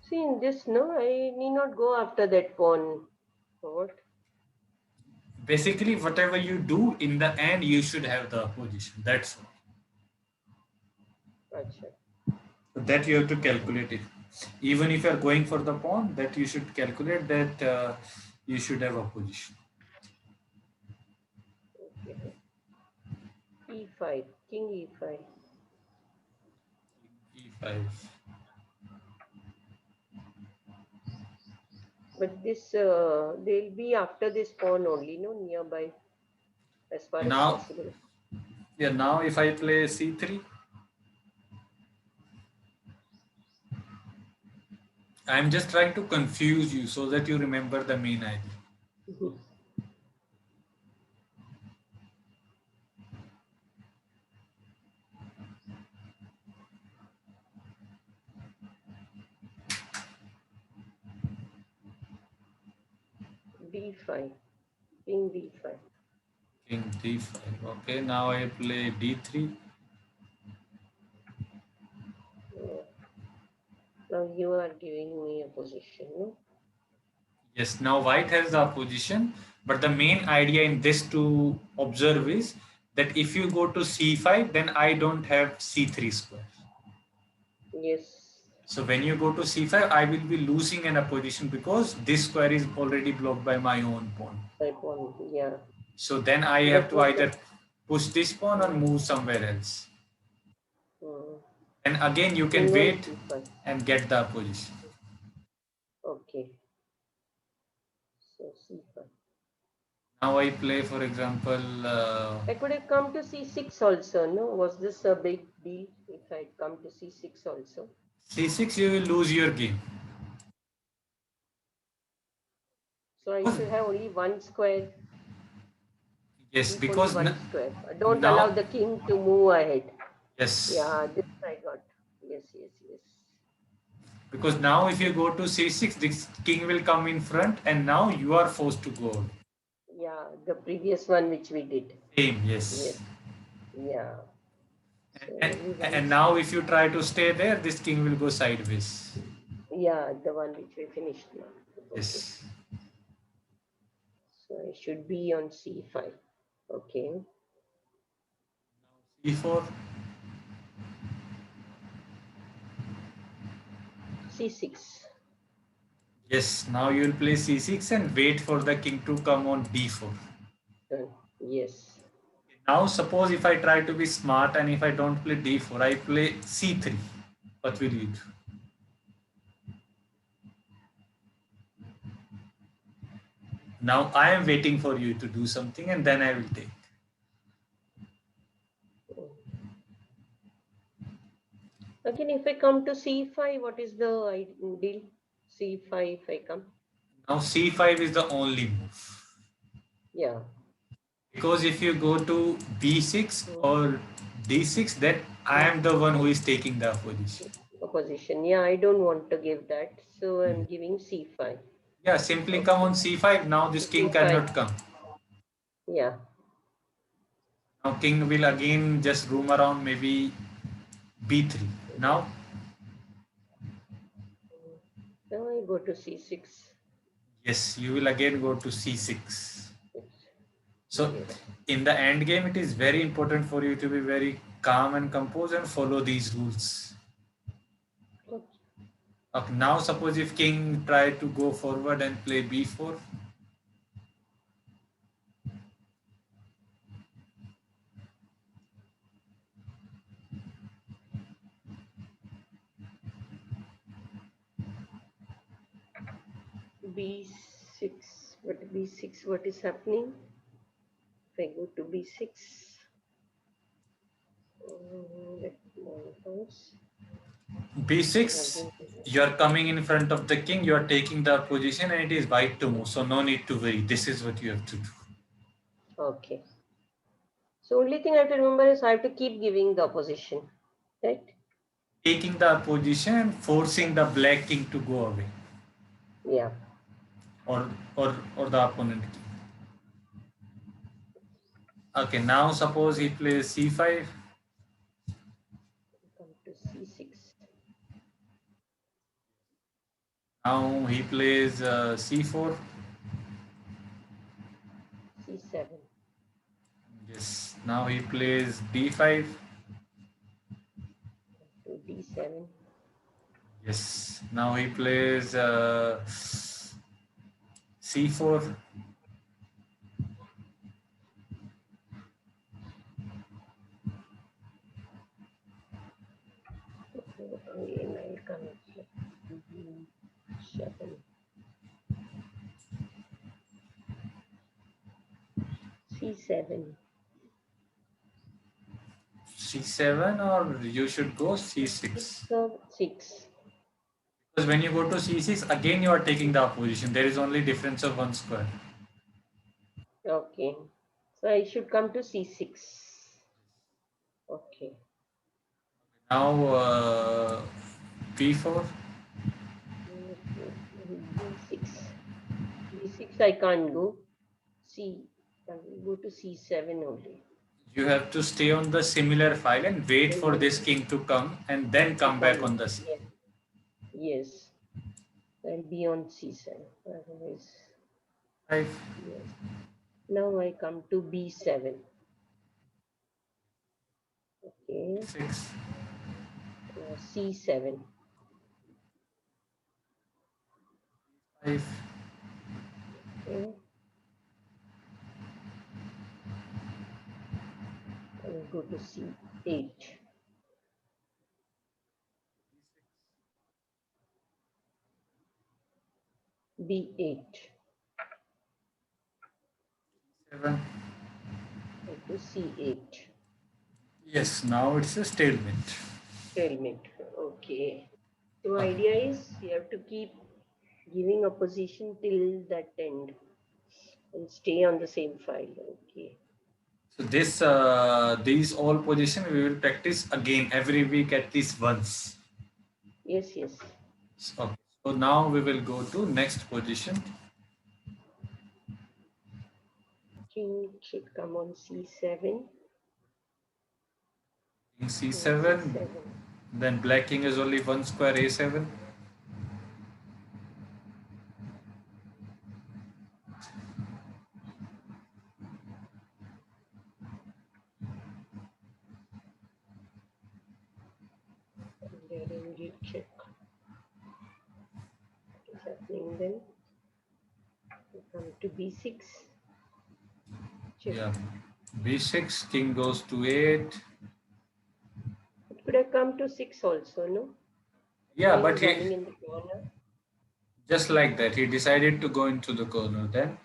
S2: See, in this, no, I need not go after that pawn. What?
S1: Basically, whatever you do, in the end, you should have the position. That's all.
S2: Achha.
S1: So that you have to calculate it. Even if you are going for the pawn, that you should calculate that you should have a position.
S2: Okay. e5. King e5.
S1: e5.
S2: But this, they'll be after this pawn only, no, nearby, as far
S1: Now,
S2: as possible.
S1: Yeah, now if I play c3, I'm just trying to confuse you so that you remember the main idea.
S2: d5. King d5.
S1: King d5. Okay, now I play d3.
S2: Yeah. Now you are giving me a position, no?
S1: Yes, now white has the position, but the main idea in this to observe is that if you go to c5, then I don't have c3 square.
S2: Yes.
S1: So when you go to c5, I will be losing in a position because this square is already blocked by my own pawn.
S2: By pawn, yeah.
S1: So then I have to either push this pawn or move somewhere else. And again, you can wait and get the position.
S2: Okay. So c5.
S1: Now I play, for example,
S2: I could have come to C6 also, no? Was this a big deal if I'd come to C6 also?
S1: C6, you will lose your game.
S2: So I should have only one square,
S1: Yes,
S2: keep only
S1: because
S2: one square. Don't allow
S1: now,
S2: the king to move ahead.
S1: yes,
S2: Yeah, this I got. Yes, yes, yes.
S1: because now if you go to C6, this king will come in front, and now you are forced to go out.
S2: Yeah, the previous one which we did.
S1: Same,
S2: Yes.
S1: yes.
S2: Yeah. So
S1: And,
S2: only one
S1: and now
S2: square.
S1: if you try to stay there, this king will go sideways.
S2: Yeah, the one which we finished now. Okay.
S1: Yes.
S2: So I should be on C5. Okay.
S1: C4.
S2: C6.
S1: Yes, now you will play C6 and wait for the king to come on D4.
S2: Done. Yes.
S1: Now suppose if I try to be smart and if I don't play D4, I play C3. What will you do? Now I am waiting for you to do something and then I will take.
S2: Again, if I come to C5, what is the deal? C5, if I come.
S1: Now C5 is the only move.
S2: Yeah.
S1: Because if you go to B6 or D6, then I am the one who is taking the position.
S2: Opposition. Yeah, I don't want to give that. So I'm giving C5.
S1: Yeah, simply come
S2: Okay.
S1: on C5. Now this king
S2: C5.
S1: cannot come.
S2: Yeah.
S1: Now king will again just roam around maybe B3. Now,
S2: Now I go to C6.
S1: yes, you will again go to C6. So
S2: Yes.
S1: in the end game, it is very important for you to be very calm and composed and follow these rules.
S2: Okay.
S1: Okay, now suppose if king try to go forward and play B4,
S2: B6. What B6? What is happening? If I go to B6, let one comes.
S1: B6, you are coming in front of the king, you are taking the position and it is white to move. So no need to worry. This is what you have to do.
S2: Okay. So only thing I have to remember is I have to keep giving the opposition, right?
S1: Taking the position and forcing the black king to go away
S2: Yeah.
S1: or or the opponent king. Okay, now suppose he plays C5.
S2: Come to C6,
S1: Now he plays C4.
S2: C7,
S1: Yes. Now he plays D5.
S2: to D7,
S1: Yes. Now he plays C4.
S2: again I'll come to D7, C7,
S1: C7 or you should go C6.
S2: 6.
S1: Because when you go to C6, again you are taking the opposition. There is only difference of one square.
S2: Okay. So I should come to C6. Okay.
S1: Now B4.
S2: B6. B6 I can't go. C. I will go to C7 only.
S1: You have to stay on the similar file and wait
S2: Then
S1: for
S2: I
S1: this king to come and then
S2: to
S1: come back
S2: come.
S1: on the C.
S2: Yes. Yes. I'll be on C7. Otherwise,
S1: 5,
S2: yes. Now I come to B7. Okay.
S1: 6.
S2: C7.
S1: 5.
S2: Okay. I will go to C8. B8. to C8.
S1: Yes, now it's a stalemate.
S2: Stalemate. Okay. So idea is you have to keep giving a position till that end and stay on the same file. Okay.
S1: So these all position we will practice again every week at least once.
S2: Yes, yes.
S1: Okay. So now we will go to next position.
S2: King should come on C7.
S1: King
S2: And
S1: C7.
S2: C7.
S1: Then black king is only one square A7.
S2: And then you check what is happening then. You come to B6. Check.
S1: Yeah. B6. King goes to 8.
S2: It could have come to 6 also, no?
S1: Yeah,
S2: Queen
S1: but
S2: is
S1: he
S2: running in the corner.
S1: just like that he decided to go into the corner. Then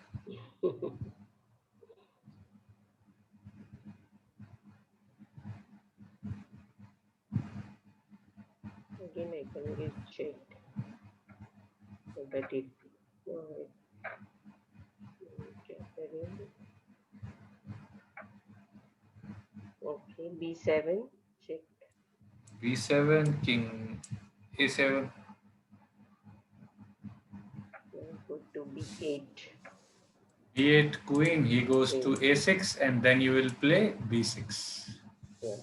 S2: Again, I can get checked. But it. Okay, B7. Check.
S1: B7. King A7.
S2: Go to B8.
S1: B8 queen. He goes to
S2: Queen.
S1: A6 and then you will play B6.
S2: Yeah.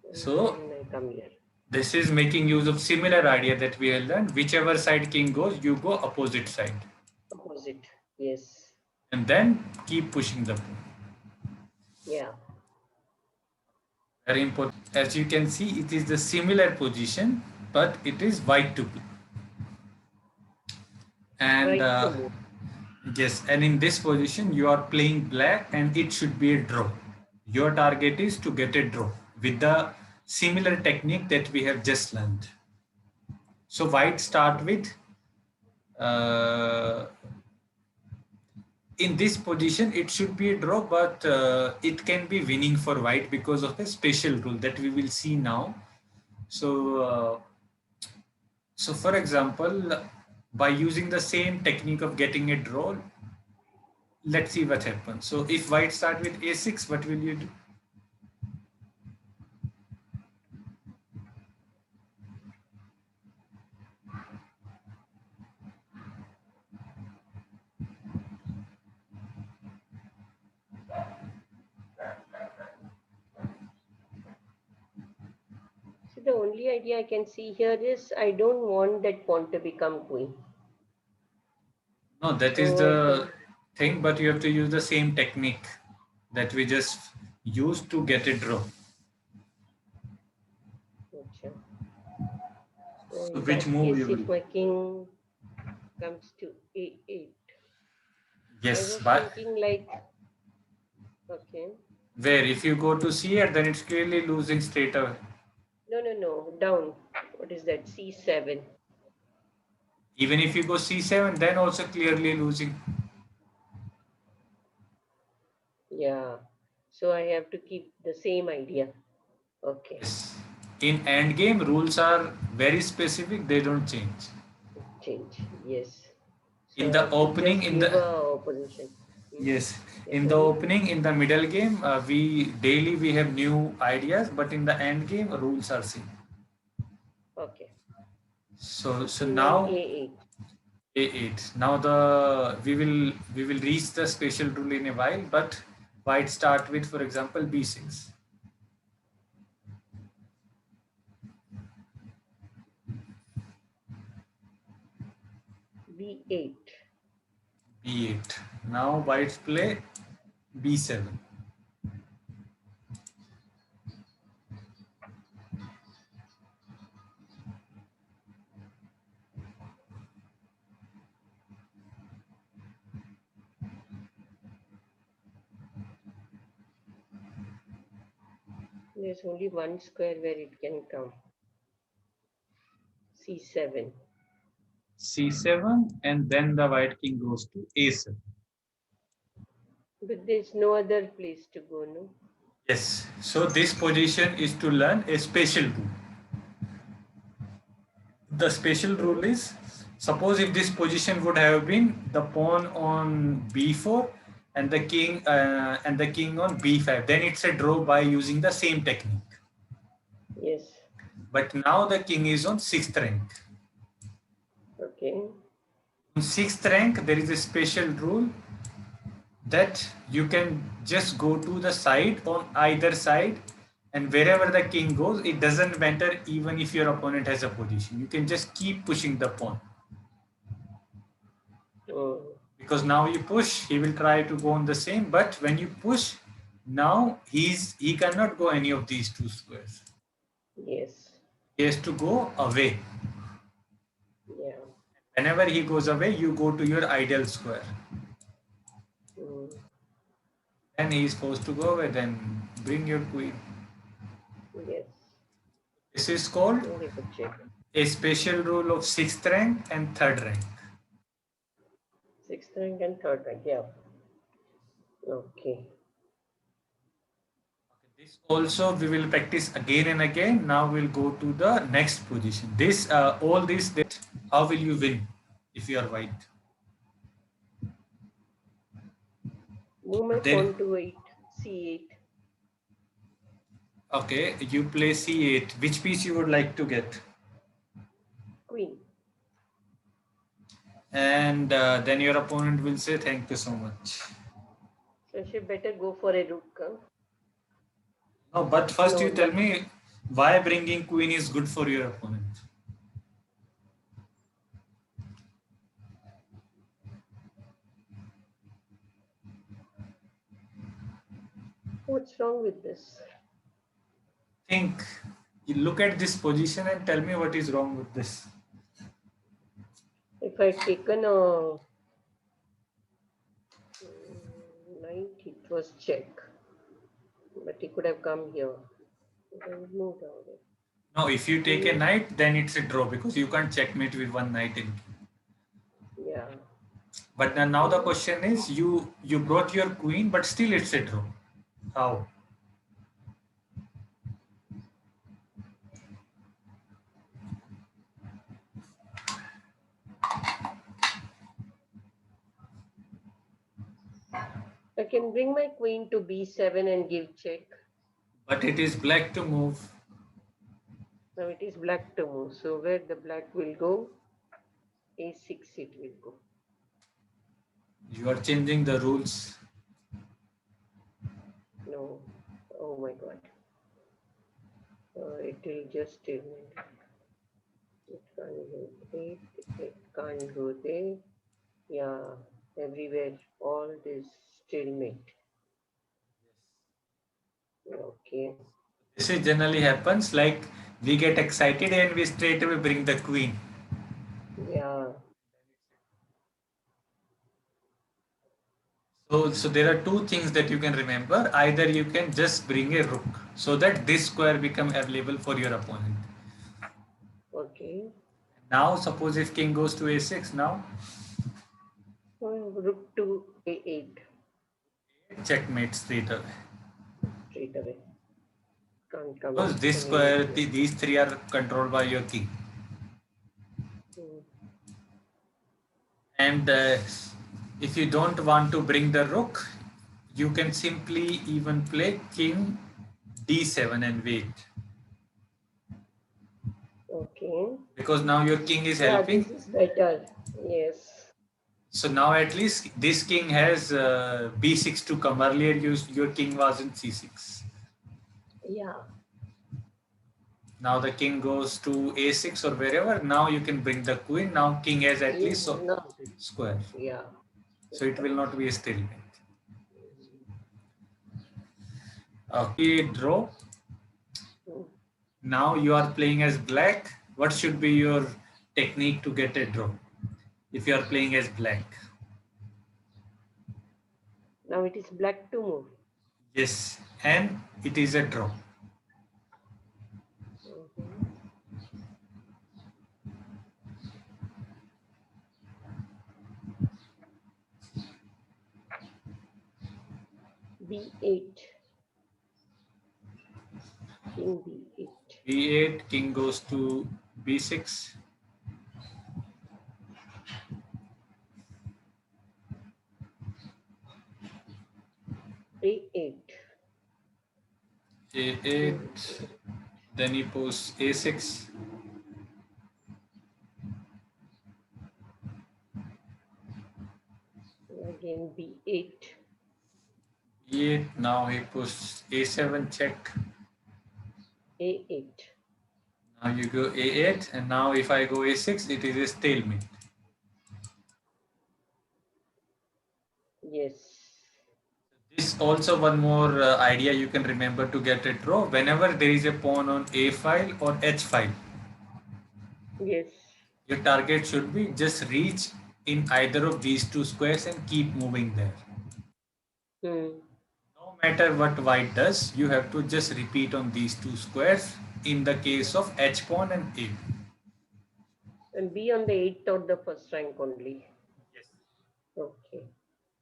S2: And
S1: So
S2: then I come here.
S1: this is making use of similar idea that we have learned. Whichever side king goes, you go opposite side.
S2: Opposite. Yes.
S1: And then keep pushing the pawn.
S2: Yeah.
S1: Very important. As you can see, it is the similar position, but it is white to play. And
S2: Right to move.
S1: yes, and in this position, you are playing black and it should be a draw. Your target is to get a draw with the similar technique that we have just learned. So white start with uh, in this position it should be a draw, but it can be winning for white because of a special rule that we will see now. So for example, by using the same technique of getting a draw, let's see what happens. So if white start with a6, what will you do?
S2: So the only idea I can see here is I don't want that pawn to become queen.
S1: No, that is
S2: So I
S1: the
S2: can.
S1: thing, but you have to use the same technique that we just used to get a draw.
S2: Achha. So
S1: So
S2: in
S1: which
S2: that
S1: move you
S2: case,
S1: will?
S2: if my king comes to A8, I
S1: Yes,
S2: was
S1: but
S2: thinking like, okay,
S1: where if you go to c8, then it's clearly losing straight away.
S2: no, down. What is that? C7.
S1: Even if you go c7, then also clearly losing.
S2: Yeah. So I have to keep the same idea. Okay.
S1: Yes. In endgame, rules are very specific, they don't change.
S2: Change. Yes. So
S1: In
S2: I
S1: the
S2: have to
S1: opening,
S2: just
S1: in
S2: give
S1: the
S2: a opposition.
S1: yes,
S2: Yeah,
S1: in the
S2: tell me.
S1: opening, in the middle game, we daily we have new ideas, but in the end game, rules are same.
S2: Okay.
S1: So
S2: And then
S1: now
S2: A8.
S1: a8. Now we will reach the special rule in a while, but white start with, for example, b6.
S2: B8.
S1: b8. Now whites play b7.
S2: There's only one square where it can come. C7.
S1: c7, and then the white king goes to a7.
S2: But there's no other place to go, no?
S1: Yes. So this position is to learn a special rule. The special rule
S2: Mm-hmm.
S1: is, suppose if this position would have been the pawn on b4 and the king on b5, then it's a draw by using the same technique.
S2: Yes.
S1: But now the king is on sixth rank.
S2: Okay.
S1: On sixth rank, there is a special rule that you can just go to the side on either side, and wherever the king goes, it doesn't matter even if your opponent has a position. You can just keep pushing the pawn,
S2: Oh,
S1: because now you push, he will try to go on the same. But when you push, now he cannot go any of these two squares.
S2: yes.
S1: He has to go away.
S2: Yeah.
S1: Whenever he goes away, you go to your ideal square.
S2: Mm.
S1: Then he is forced to go away. Then bring your queen.
S2: Yes.
S1: This is called
S2: Very good check.
S1: a special rule of sixth rank and third rank.
S2: Sixth rank and third rank. Yeah. Okay.
S1: This also we will practice again and again. Now we'll go to the next position. This all this that how will you win if you are white?
S2: Move my
S1: Then
S2: pawn to 8, c8.
S1: okay, you play c8. Which piece you would like to get?
S2: Queen.
S1: And then your opponent will say thank you so much.
S2: So she better go for a rook. Huh?
S1: No, but first
S2: No,
S1: you tell
S2: not.
S1: me why bringing queen is good for your opponent.
S2: What's wrong with this?
S1: Think. You look at this position and tell me what is wrong with this.
S2: If I'd taken a knight, it was check. But he could have come here. Then moved away.
S1: No, if you take a
S2: Queen.
S1: knight, then it's a draw because you can't checkmate with one knight in.
S2: Yeah.
S1: But then now the
S2: Queen.
S1: question is, you brought your queen, but still it's a draw. How?
S2: I can bring my queen to b7 and give check.
S1: But it is black to move.
S2: Now it is black to move. So where the black will go, a6 it will go.
S1: You are changing the rules.
S2: No. Oh my god. It will just tell me. It can't go there. It can't go there. Yeah. Everywhere. All this stalemate. Okay.
S1: This is generally happens like we get excited and we straight away bring the queen.
S2: Yeah.
S1: So there are two things that you can remember. Either you can just bring a rook so that this square become available for your opponent.
S2: Okay.
S1: Now suppose if king goes to a6 now,
S2: Rook to a8
S1: checkmate straight away.
S2: straight away. Can't come
S1: Because this
S2: anywhere
S1: square,
S2: here.
S1: these three are controlled by your king.
S2: Hmm.
S1: And if you don't want to bring the rook, you can simply even play king d7 and wait.
S2: Okay.
S1: Because now your king is
S2: Yeah,
S1: helping.
S2: this is better. Yes.
S1: So now at least this king has b6 to come. Earlier your king was in c6.
S2: Yeah.
S1: Now the king goes to a6 or wherever. Now you can bring the queen. Now king has at
S2: Yeah.
S1: least
S2: No.
S1: square.
S2: Yeah.
S1: So it will not be a stalemate. Okay, draw.
S2: Hmm.
S1: Now you are playing as black. What should be your technique to get a draw if you are playing as black?
S2: Now it is black to move.
S1: Yes, and it is a draw.
S2: Mhm. B8. King B8.
S1: B8, king goes to B6.
S2: A8.
S1: A8, then he posts A6.
S2: Again B8.
S1: B8, now he posts A7 check.
S2: A8.
S1: Now you go A8, and now if I go A6, it is a stalemate.
S2: Yes.
S1: This also one more idea you can remember to get a draw. Whenever there is a pawn on A file or H file,
S2: Yes.
S1: your target should be just reach in either of these two squares and keep moving there.
S2: Hmm.
S1: No matter what white does, you have to just repeat on these two squares in the case of H pawn and A.
S2: And be on the 8th or the first rank only.
S1: Yes.
S2: Okay.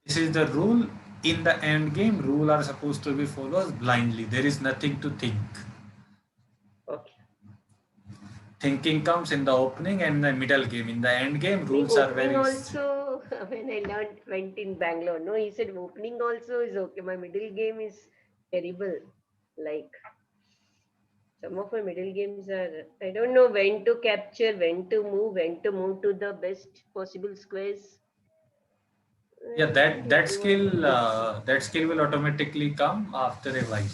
S1: This is the rule. In the end game, rule are supposed to be followed blindly. There is nothing to think.
S2: Okay.
S1: Thinking comes in the opening and the middle game. In the end game,
S2: The
S1: rules are
S2: opening
S1: very.
S2: also, when I went in Bangalore, no, he said opening also is okay. My middle game is terrible. Like some of my middle games are, I don't know when to capture, when to move to the best possible squares.
S1: Yeah, that that
S2: Everyone
S1: skill
S2: is.
S1: that skill will automatically come after a while.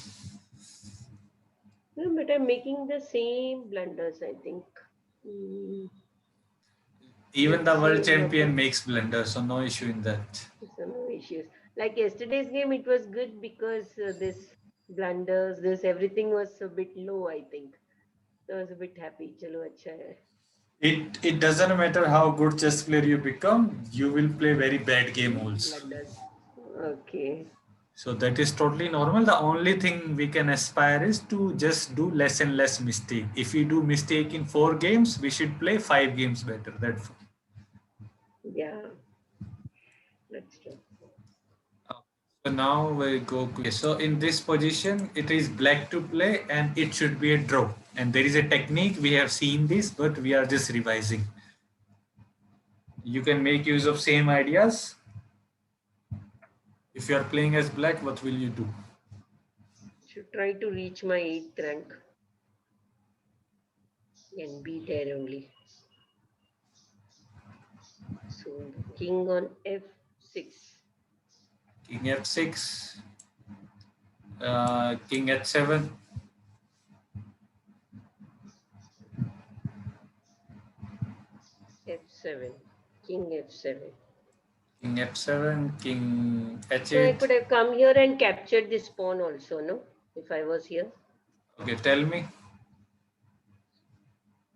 S2: No, but I'm making the same blunders, I think. Mm,
S1: Even the
S2: let's
S1: world
S2: see how
S1: champion
S2: to.
S1: makes blunders, so no issue in that.
S2: So no issues. Like yesterday's game, it was good because this blunders, this everything was a bit low, I think. So I was a bit happy. Chalo, acha hai.
S1: It doesn't matter how good chess player you become, you will play very bad game also.
S2: Blunders. Okay.
S1: So that is totally normal. The only thing we can aspire is to just do less and less mistake. If we do mistake in 4 games, we should play 5 games better. That's
S2: Yeah, that's true.
S1: so now we go. So in this position, it is black to play, and it should be a draw. And there is a technique we have seen this, but we are just revising. You can make use of same ideas. If you are playing as black, what will you do?
S2: Should try to reach my 8th rank and be there only. So king on f6.
S1: King f6, king h7.
S2: F7. King f7.
S1: King f7, king
S2: No, I
S1: h8.
S2: could have come here and captured this pawn also, no? If I was here,
S1: Okay, tell me.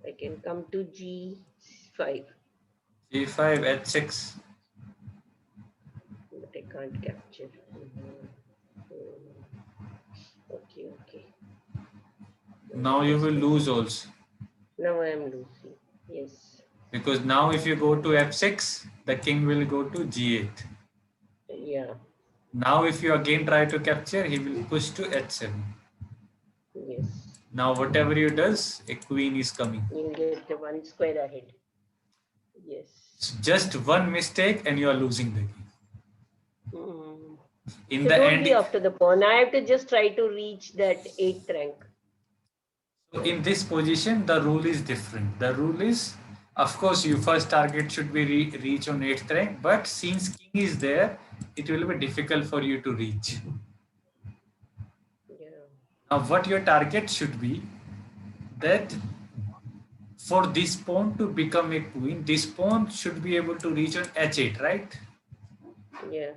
S2: I can come to g5,
S1: g5, h6.
S2: but I can't capture. Okay, okay.
S1: Now you will lose also.
S2: Now I am losing. Yes.
S1: Because now if you go to f6, the king will go to g8.
S2: Yeah.
S1: Now if you again try to capture, he will push to h7.
S2: Yes.
S1: Now whatever you does, a queen is coming.
S2: You'll get the 1 square ahead. Yes.
S1: It's just one mistake and you are losing the game. In
S2: So
S1: the
S2: don't
S1: end,
S2: be after the pawn. I have to just try to reach that 8th rank.
S1: so in this position, the rule is different. The rule is, of course, your first target should be reach on 8th rank, but since king is there, it will be difficult for you to reach.
S2: Yeah.
S1: Now, what your target should be that for this pawn to become a queen, this pawn should be able to reach on h8, right?
S2: Yeah.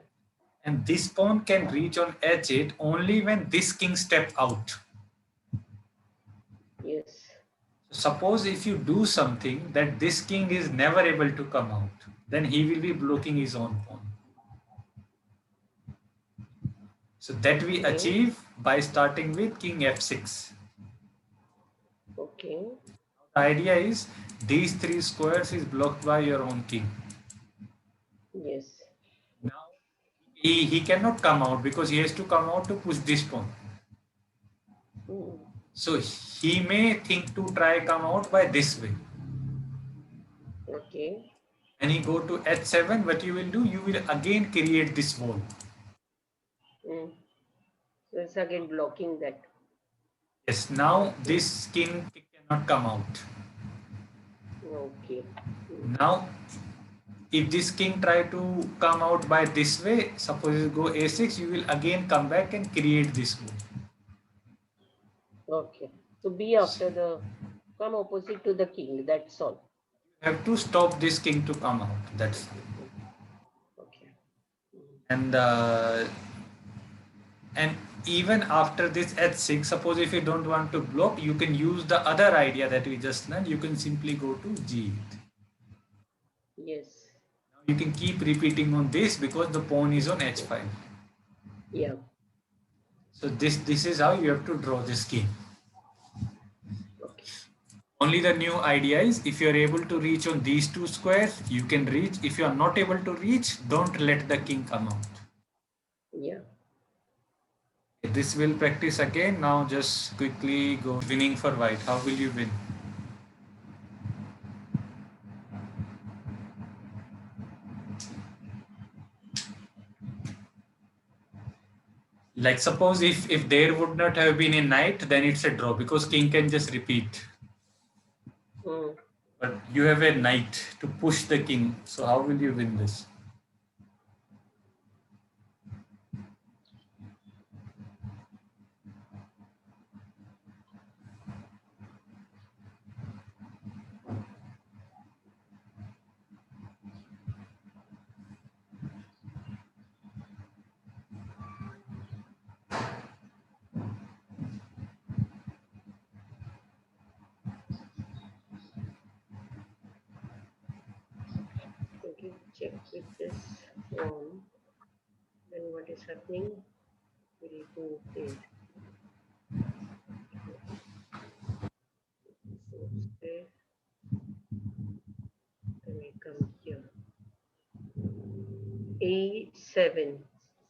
S1: And this pawn can reach on h8 only when this king step out.
S2: Yes.
S1: Suppose if you do something that this king is never able to come out, then he will be blocking his own pawn. So that we
S2: Okay.
S1: achieve by starting with king f6.
S2: Okay.
S1: The idea is these 3 squares is blocked by your own king.
S2: Yes.
S1: Now He cannot come out because he has to come out to push this pawn.
S2: Mm.
S1: So he may think to try come out by this way.
S2: Okay.
S1: And he go to h7, what you will do? You will again create this wall.
S2: Mm. So it's again blocking that.
S1: Yes, now
S2: Okay.
S1: this king cannot come out.
S2: Okay. Mm.
S1: Now, if this king try to come out by this way, suppose you go a6, you will again come back and create this wall.
S2: Okay. So be after the come opposite to the king. That's all.
S1: You have to stop this king to come out. That's all.
S2: Okay. Mm.
S1: And even after this h6, suppose if you don't want to block, you can use the other idea that we just learned. You can simply go to g8.
S2: Yes.
S1: Now you can keep repeating on this because the pawn is on
S2: Mm.
S1: h5.
S2: Yeah.
S1: So this is how you have to draw this game.
S2: Okay.
S1: Only the new idea is if you are able to reach on these two squares, you can reach. If you are not able to reach, don't let the king come out.
S2: Yeah.
S1: This will practice again. Now just quickly go winning for white. How will you win? Like suppose if there would not have been a knight, then it's a draw because king can just repeat.
S2: Mm.
S1: But you have a knight to push the king. So how will you win this?
S2: Okay. Check with this pawn. Then what is happening? We'll go there. Goes there. Then we come here. A7.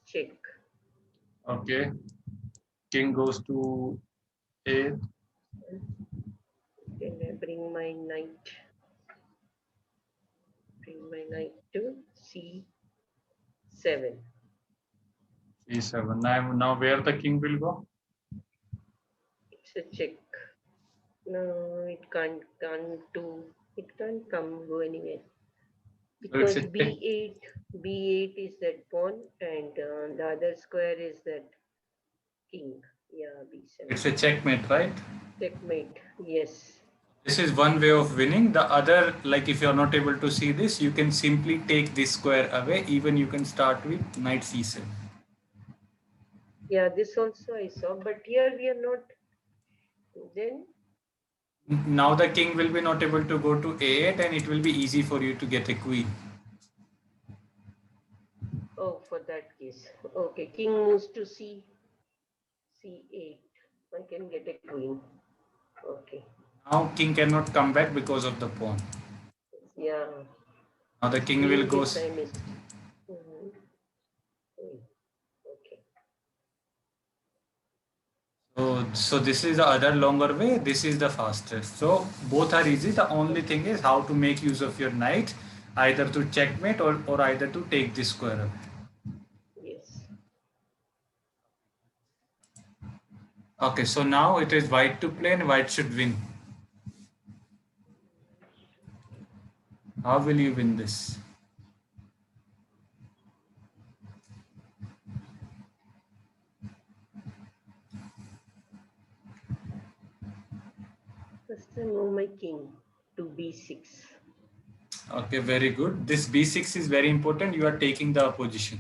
S2: Check.
S1: Okay. King goes to a.
S2: Then I bring my knight. Bring my knight to C7.
S1: c7. Now where the king will go?
S2: It's a check. No, it can't come go anywhere
S1: So it's
S2: because
S1: a check.
S2: B8 is that pawn and the other square is that king. Yeah, B7.
S1: It's a checkmate, right?
S2: Checkmate. Yes.
S1: This is one way of winning. The other, like if you're not able to see this, you can simply take this square away. Even you can start with knight c7.
S2: Yeah, this also I saw, but here we are not. Then,
S1: Now the king will be not able to go to a8 and it will be easy for you to get a queen.
S2: oh, for that case. Okay, king moves to C8. I can get a queen. Okay.
S1: Now king cannot come back because of the pawn.
S2: Yeah.
S1: Now the king will go.
S2: B6 I missed. Mhm. Okay.
S1: So this is the other longer way. This is the fastest. So both are easy. The only thing is how to make use of your knight, either to checkmate or either to take this square away.
S2: Yes.
S1: Okay, so now it is white to play and white should win. How will you win this?
S2: First I move my king to B6.
S1: Okay, very good. This b6 is very important. You are taking the opposition.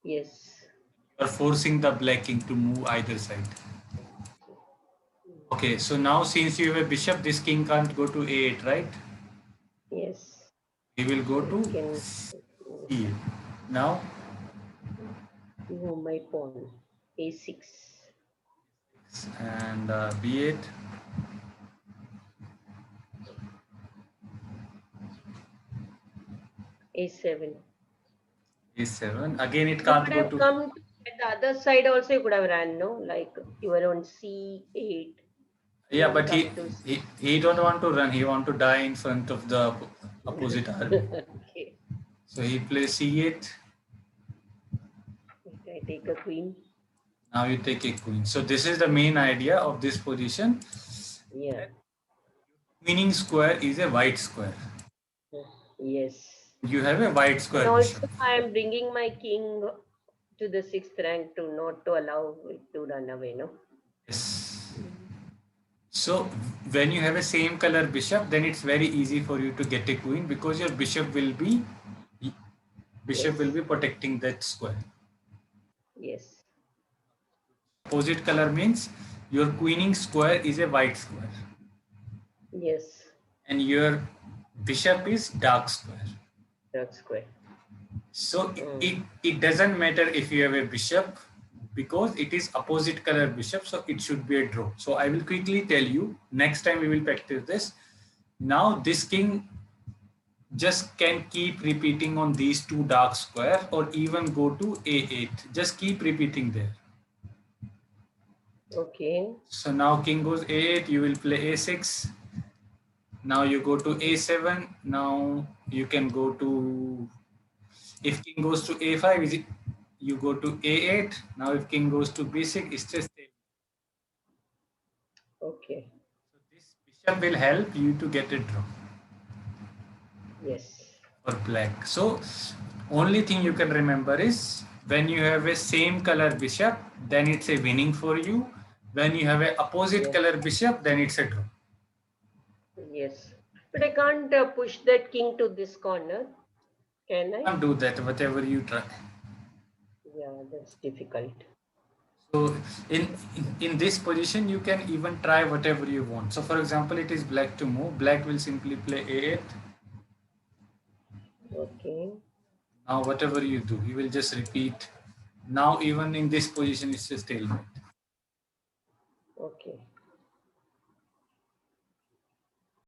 S2: Yes.
S1: You are forcing the black king to move either side. Okay, so now since you have a bishop, this king can't go to a8, right?
S2: Yes.
S1: He will go
S2: So
S1: to
S2: it can
S1: c8. Now
S2: move my pawn. A6.
S1: and b8.
S2: A7.
S1: A7. Again, it
S2: You
S1: can't
S2: could
S1: go
S2: have
S1: to.
S2: come to at the other side also. You could have ran, no? Like you were on C8,
S1: Yeah,
S2: then
S1: but
S2: come to.
S1: he don't want to run. He want to die in front of the opposite army.
S2: Okay.
S1: So he plays C8.
S2: I take a queen.
S1: Now you take a queen. So this is the main idea of this position.
S2: Yeah.
S1: Winning square is a white square.
S2: Yes.
S1: You have a white
S2: And
S1: square bishop.
S2: also, I am bringing my king to the sixth rank to not to allow it to run away, no?
S1: Yes. So when you have a same color bishop, then it's very easy for you to get a queen because your bishop will
S2: Yes.
S1: be protecting that square.
S2: Yes.
S1: Opposite color means your queening square is a white square
S2: Yes.
S1: and your bishop is dark square.
S2: Dark square.
S1: So
S2: Mm.
S1: it doesn't matter if you have a bishop because it is opposite color bishop, so it should be a draw. So I will quickly tell you, next time we will practice this. Now this king just can keep repeating on these two dark square or even go to a8. Just keep repeating there.
S2: Okay.
S1: So now king goes a8, you will play a6. Now you go to a7. Now you can go to, if king goes to a5, you go to a8. Now if king goes to b6, it's just a.
S2: Okay.
S1: So this bishop will help you to get a draw
S2: Yes.
S1: for black. So only thing you can remember is when you have a same color bishop, then it's a winning for you. When you have a opposite
S2: Yes.
S1: color bishop, then it's a draw.
S2: Yes. But I can't push that king to this corner, can I?
S1: Can't do that, whatever you try.
S2: Yeah, that's difficult.
S1: So in this position, you can even try whatever you want. So for example, it is black to move. Black will simply play a8.
S2: Okay.
S1: Now whatever you do, you will just repeat. Now even in this position, it's a stalemate.
S2: Okay.